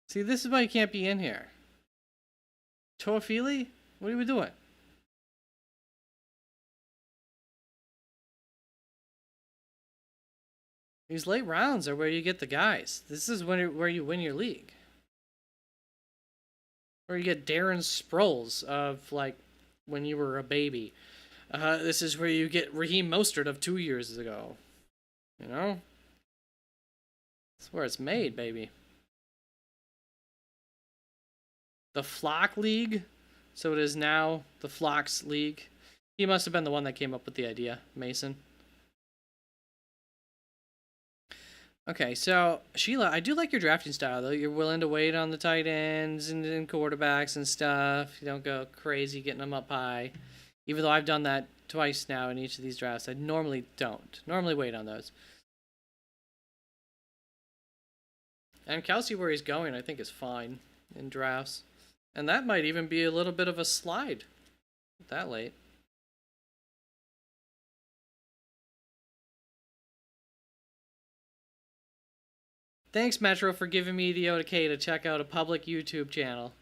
See, this is why you can't be in here. Toafili? What are we doing? These late rounds are where you get the guys. This is where you win your league. Where you get Darren Sproles of, like, when you were a baby. This is where you get Raheem Mostert of 2 years ago. You know? That's where it's made, baby. The Flock League. So it is now the Flocks League. He must have been the one that came up with the idea, Mason. Okay, so Sheila, I do like your drafting style though. You're willing to wait on the tight ends and quarterbacks and stuff. You don't go crazy getting them up high. Even though I've done that twice now in each of these drafts, I normally don't. Normally wait on those. And Kelsey, where he's going, I think is fine in drafts. And that might even be a little bit of a slide that late. Thanks, Metro, for giving me the OK to check out a public YouTube channel.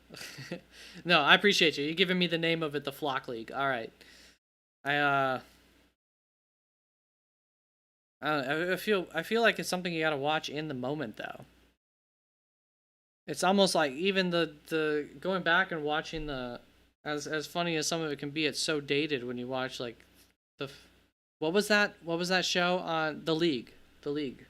No, I appreciate you. You're giving me the name of it, the Flock League. All right. I don't know, I feel like it's something you gotta watch in the moment though. It's almost like even the going back and watching the as funny as some of it can be, it's so dated when you watch like the what was that show on The League? The League.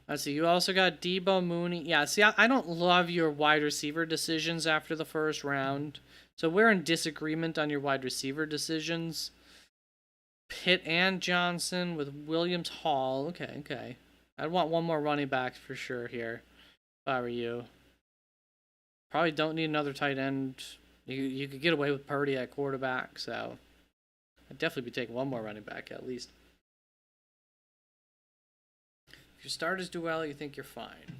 Let's see. You also got Debo Mooney. Yeah. See, I don't love your wide receiver decisions after the first round. So we're in disagreement on your wide receiver decisions. Pitt and Johnson with Williams Hall. Okay, okay. I'd want one more running back for sure here. If I were you. Probably don't need another tight end. You could get away with Purdy at quarterback, so I'd definitely be taking one more running back at least. If your starters do well, you think you're fine.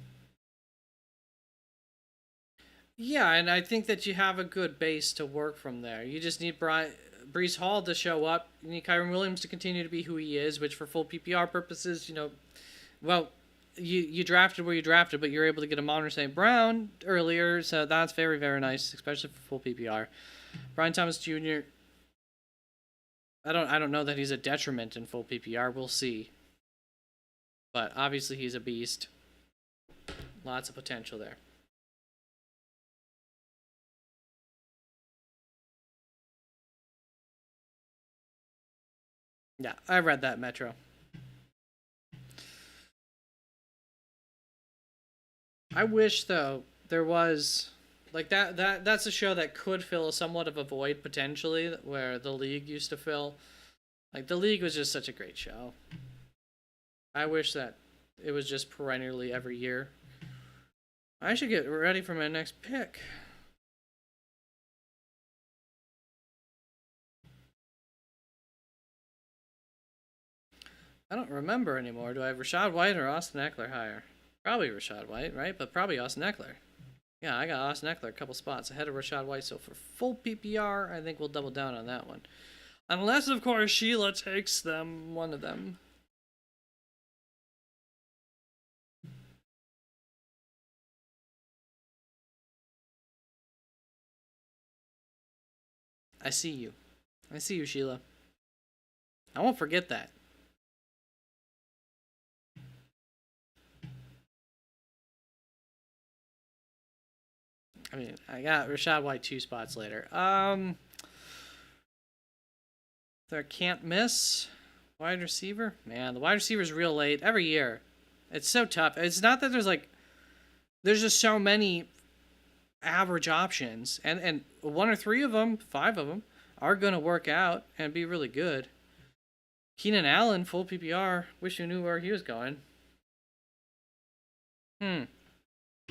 Yeah, and I think that you have a good base to work from there. You just need Brees Hall to show up. You need Kyren Williams to continue to be who he is, which for full PPR purposes, well, you drafted where you drafted, but you're able to get Amon St. Brown earlier, so that's very, very nice, especially for full PPR. Brian Thomas Jr., I don't know that he's a detriment in full PPR. We'll see. But obviously he's a beast. Lots of potential there. Yeah, I read that, Metro. I wish though there was like that's a show that could fill somewhat of a void potentially where the league used to fill. Like the league was just such a great show. I wish that it was just perennially every year. I should get ready for my next pick. I don't remember anymore. Do I have Rachaad White or Austin Eckler higher? Probably Rachaad White, right? But probably Austin Eckler. Yeah, I got Austin Eckler a couple spots ahead of Rachaad White. So for full PPR, I think we'll double down on that one. Unless, of course, Sheila takes them, one of them. I see you. I see you, Sheila. I won't forget that. I mean, I got Rachaad White 2 spots later. There can't miss. Wide receiver? Man, the wide receiver's real late every year. It's so tough. It's not that there's just so many average options. And one or three of them, 5 of them, are going to work out and be really good. Keenan Allen, full PPR. Wish you knew where he was going.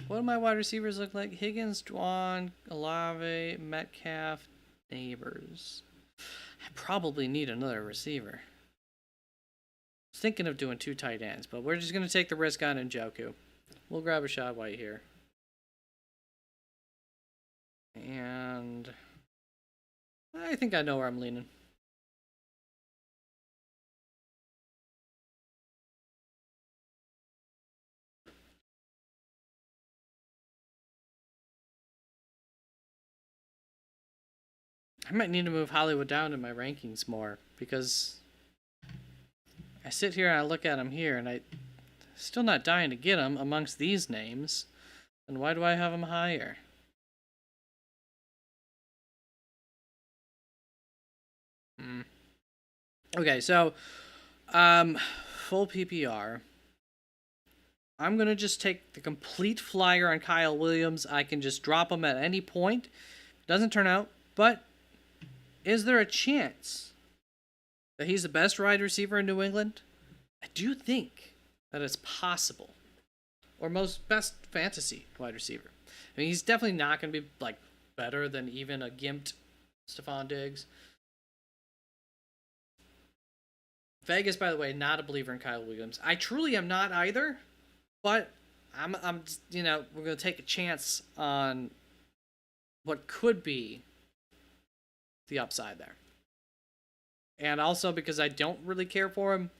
What do my wide receivers look like? Higgins, Dwan, Olave, Metcalf, Neighbors. I probably need another receiver. I was thinking of doing 2 tight ends, but we're just going to take the risk on Njoku. We'll grab Rachaad White here. And I think I know where I'm leaning. I might need to move Hollywood down in my rankings more because I sit here and I look at him here and I still not dying to get him amongst these names. And why do I have him higher? Okay, so full PPR. I'm going to just take the complete flyer on Kyle Williams. I can just drop him at any point. Doesn't turn out, but is there a chance that he's the best wide receiver in New England? I do think that it's possible. Or most best fantasy wide receiver. I mean, he's definitely not going to be like better than even a gimped Stephon Diggs. Vegas, by the way, not a believer in Kyle Williams. I truly am not either, but I'm we're going to take a chance on what could be the upside there. And also because I don't really care for him,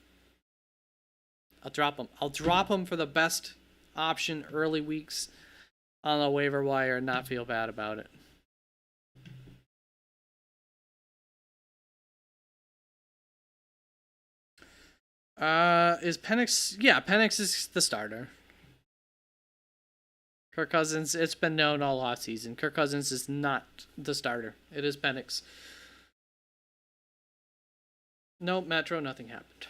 I'll drop him. I'll drop him for the best option early weeks on the waiver wire and not feel bad about it. Is Penix? Yeah, Penix is the starter. Kirk Cousins, it's been known all offseason. Kirk Cousins is not the starter. It is Penix. Nope, Metro, nothing happened.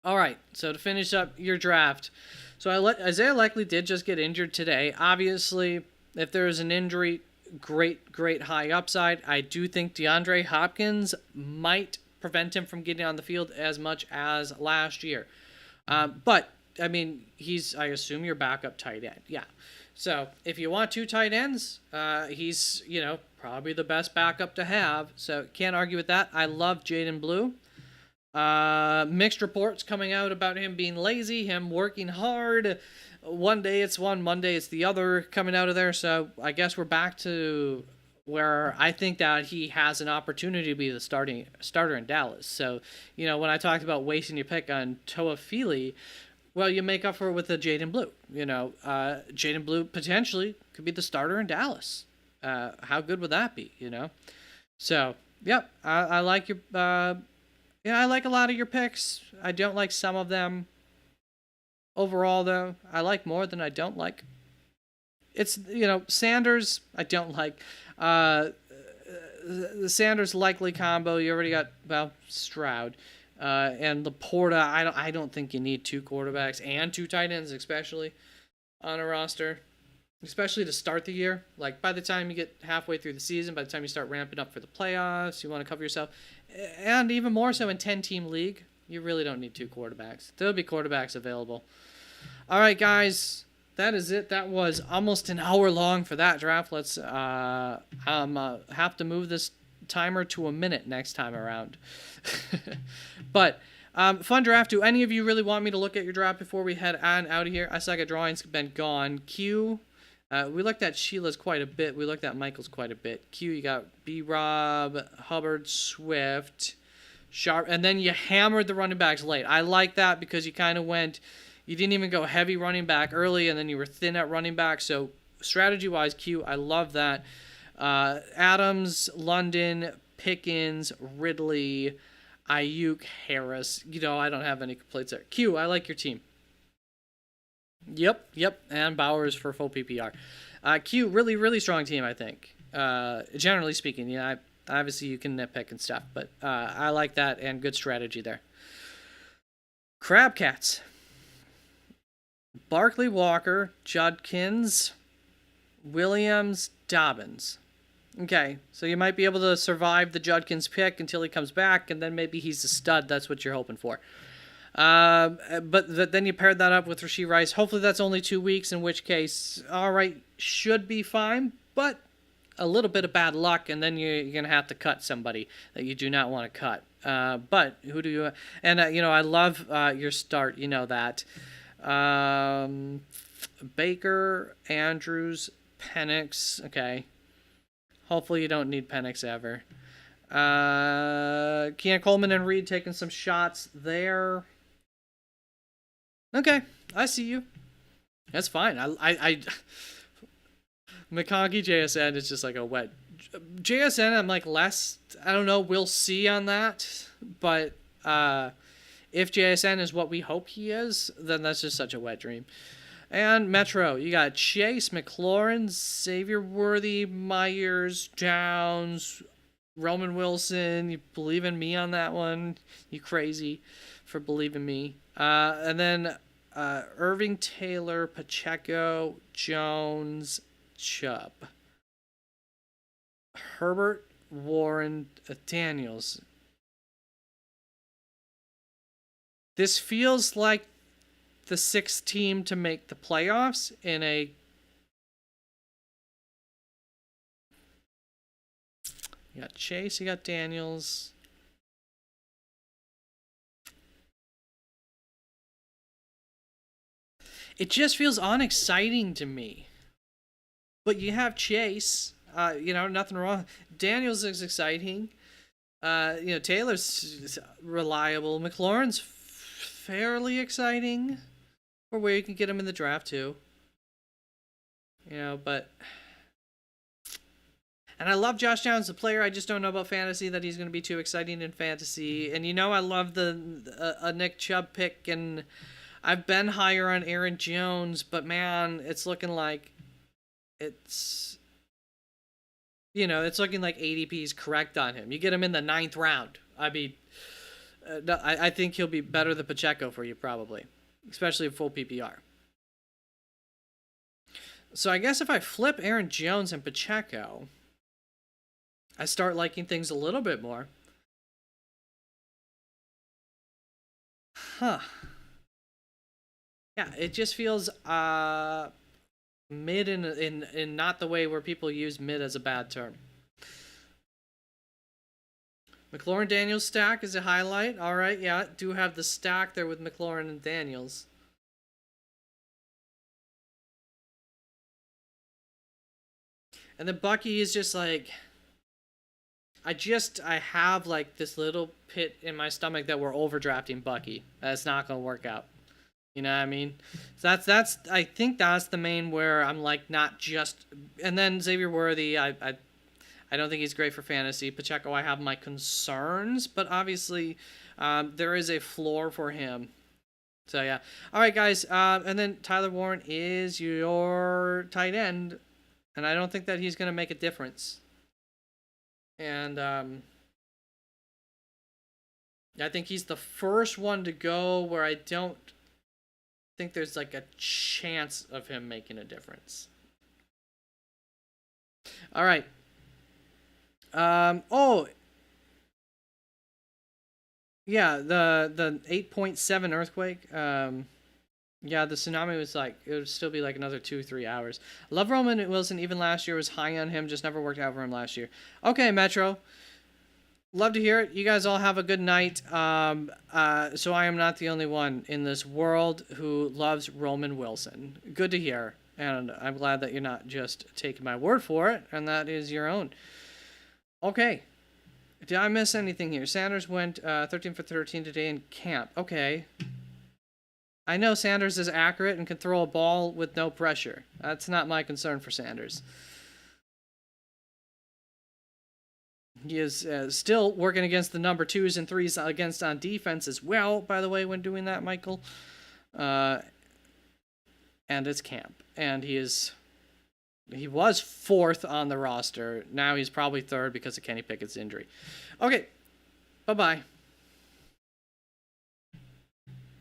All right, so to finish up your draft. So Isaiah Likely did just get injured today. Obviously, if there is an injury, great high upside. I do think DeAndre Hopkins might prevent him from getting on the field as much as last year. But I mean, I assume your backup tight end. Yeah. So if you want two tight ends, he's, probably the best backup to have. So can't argue with that. I love Jaden Blue. Mixed reports coming out about him being lazy, him working hard. One day it's one, Monday it's the other coming out of there. So I guess we're back to where I think that he has an opportunity to be the starter in Dallas. So, when I talked about wasting your pick on Toa Feely, well, you make up for it with the Jaden Blue. Jaden Blue potentially could be the starter in Dallas. How good would that be? So, yep, I like your. I like a lot of your picks. I don't like some of them. Overall, though, I like more than I don't like. It's, Sanders, I don't like. The Sanders likely combo, you already got, Stroud. And Laporta, I don't think you need two quarterbacks and two tight ends, especially on a roster. Especially to start the year. Like, by the time you get halfway through the season, by the time you start ramping up for the playoffs, you want to cover yourself. And even more so in 10-team league, you really don't need two quarterbacks. There'll be quarterbacks available. All right, guys. That is it. That was almost an hour long for that draft. Let's have to move this timer to a minute next time around. But fun draft. Do any of you really want me to look at your draft before we head on out of here? I suck at drawings. Been gone. Q. We looked at Sheila's quite a bit. We looked at Michael's quite a bit. Q, you got B-Rob, Hubbard, Swift, Sharp, and then you hammered the running backs late. I like that because you kind of you didn't even go heavy running back early, and then you were thin at running back. So strategy-wise, Q, I love that. Adams, London, Pickens, Ridley, Ayuk, Harris. I don't have any complaints there. Q, I like your team. Yep, and Bowers for full PPR. Q, really, really strong team, I think. Generally speaking, obviously you can nitpick and stuff, but I like that and good strategy there. Crabcats. Barkley, Walker, Judkins, Williams, Dobbins. Okay, so you might be able to survive the Judkins pick until he comes back, and then maybe he's a stud. That's what you're hoping for. But then you paired that up with Rashee Rice. Hopefully that's only 2 weeks, in which case, all right, should be fine, but a little bit of bad luck, and then you're going to have to cut somebody that you do not want to cut. But who do you... And, I love your start, that. Baker, Andrews, Penix. Okay. Hopefully you don't need Penix ever. Keon Coleman and Reed taking some shots there. Okay, I see you. That's fine. I McConkey JSN is just like a wet. JSN, I'm like less. I don't know. We'll see on that. But if JSN is what we hope he is, then that's just such a wet dream. And Metro, you got Chase, McLaurin, Xavier Worthy, Myers, Downs, Roman Wilson. You believe in me on that one? You crazy for believing me. And then Irving, Taylor, Pacheco, Jones, Chubb. Herbert, Warren, Daniels. This feels like the sixth team to make the playoffs in a... You got Chase, you got Daniels. It just feels unexciting to me. But you have Chase. Nothing wrong. Daniels is exciting. Taylor's reliable. McLaurin's fairly exciting. Or where you can get him in the draft, too. But... And I love Josh Downs, the player. I just don't know about fantasy, that he's going to be too exciting in fantasy. And I love the Nick Chubb pick, and I've been higher on Aaron Jones, but man, it's looking like it's looking like ADP is correct on him. You get him in the 9th round. I mean, I think he'll be better than Pacheco for you, probably, especially in full PPR. So I guess if I flip Aaron Jones and Pacheco, I start liking things a little bit more. Huh. Yeah, it just feels mid in not the way where people use mid as a bad term. McLaurin Daniels stack is a highlight. All right, yeah, do have the stack there with McLaurin and Daniels. And then Bucky is just like, I have like this little pit in my stomach that we're overdrafting Bucky. That's not gonna work out. You know what I mean? So that's I think that's the main where I'm like not just. And then Xavier Worthy, I don't think he's great for fantasy. Pacheco, I have my concerns, but obviously there is a floor for him. So yeah. All right, guys. And then Tyler Warren is your tight end, and I don't think that he's gonna make a difference. And I think he's the first one to go where I don't think there's like a chance of him making a difference. All right. Oh, yeah, the 8.7 earthquake. Yeah, the tsunami was like, it would still be like another 2-3 hours. Love Roman Wilson. Even last year was high on him. Just never worked out for him last year. Okay, Metro. Love to hear it. You guys all have a good night. So I am not the only one in this world who loves Roman Wilson. Good to hear. And I'm glad that you're not just taking my word for it, and that is your own. Okay. Did I miss anything here? Sanders went 13 for 13 today in camp. Okay. I know Sanders is accurate and can throw a ball with no pressure. That's not my concern for Sanders. He is still working against the number 2s and 3s against on defense as well, by the way, when doing that, Michael. And it's camp. And he was 4th on the roster. Now he's probably 3rd because of Kenny Pickett's injury. Okay. Bye-bye.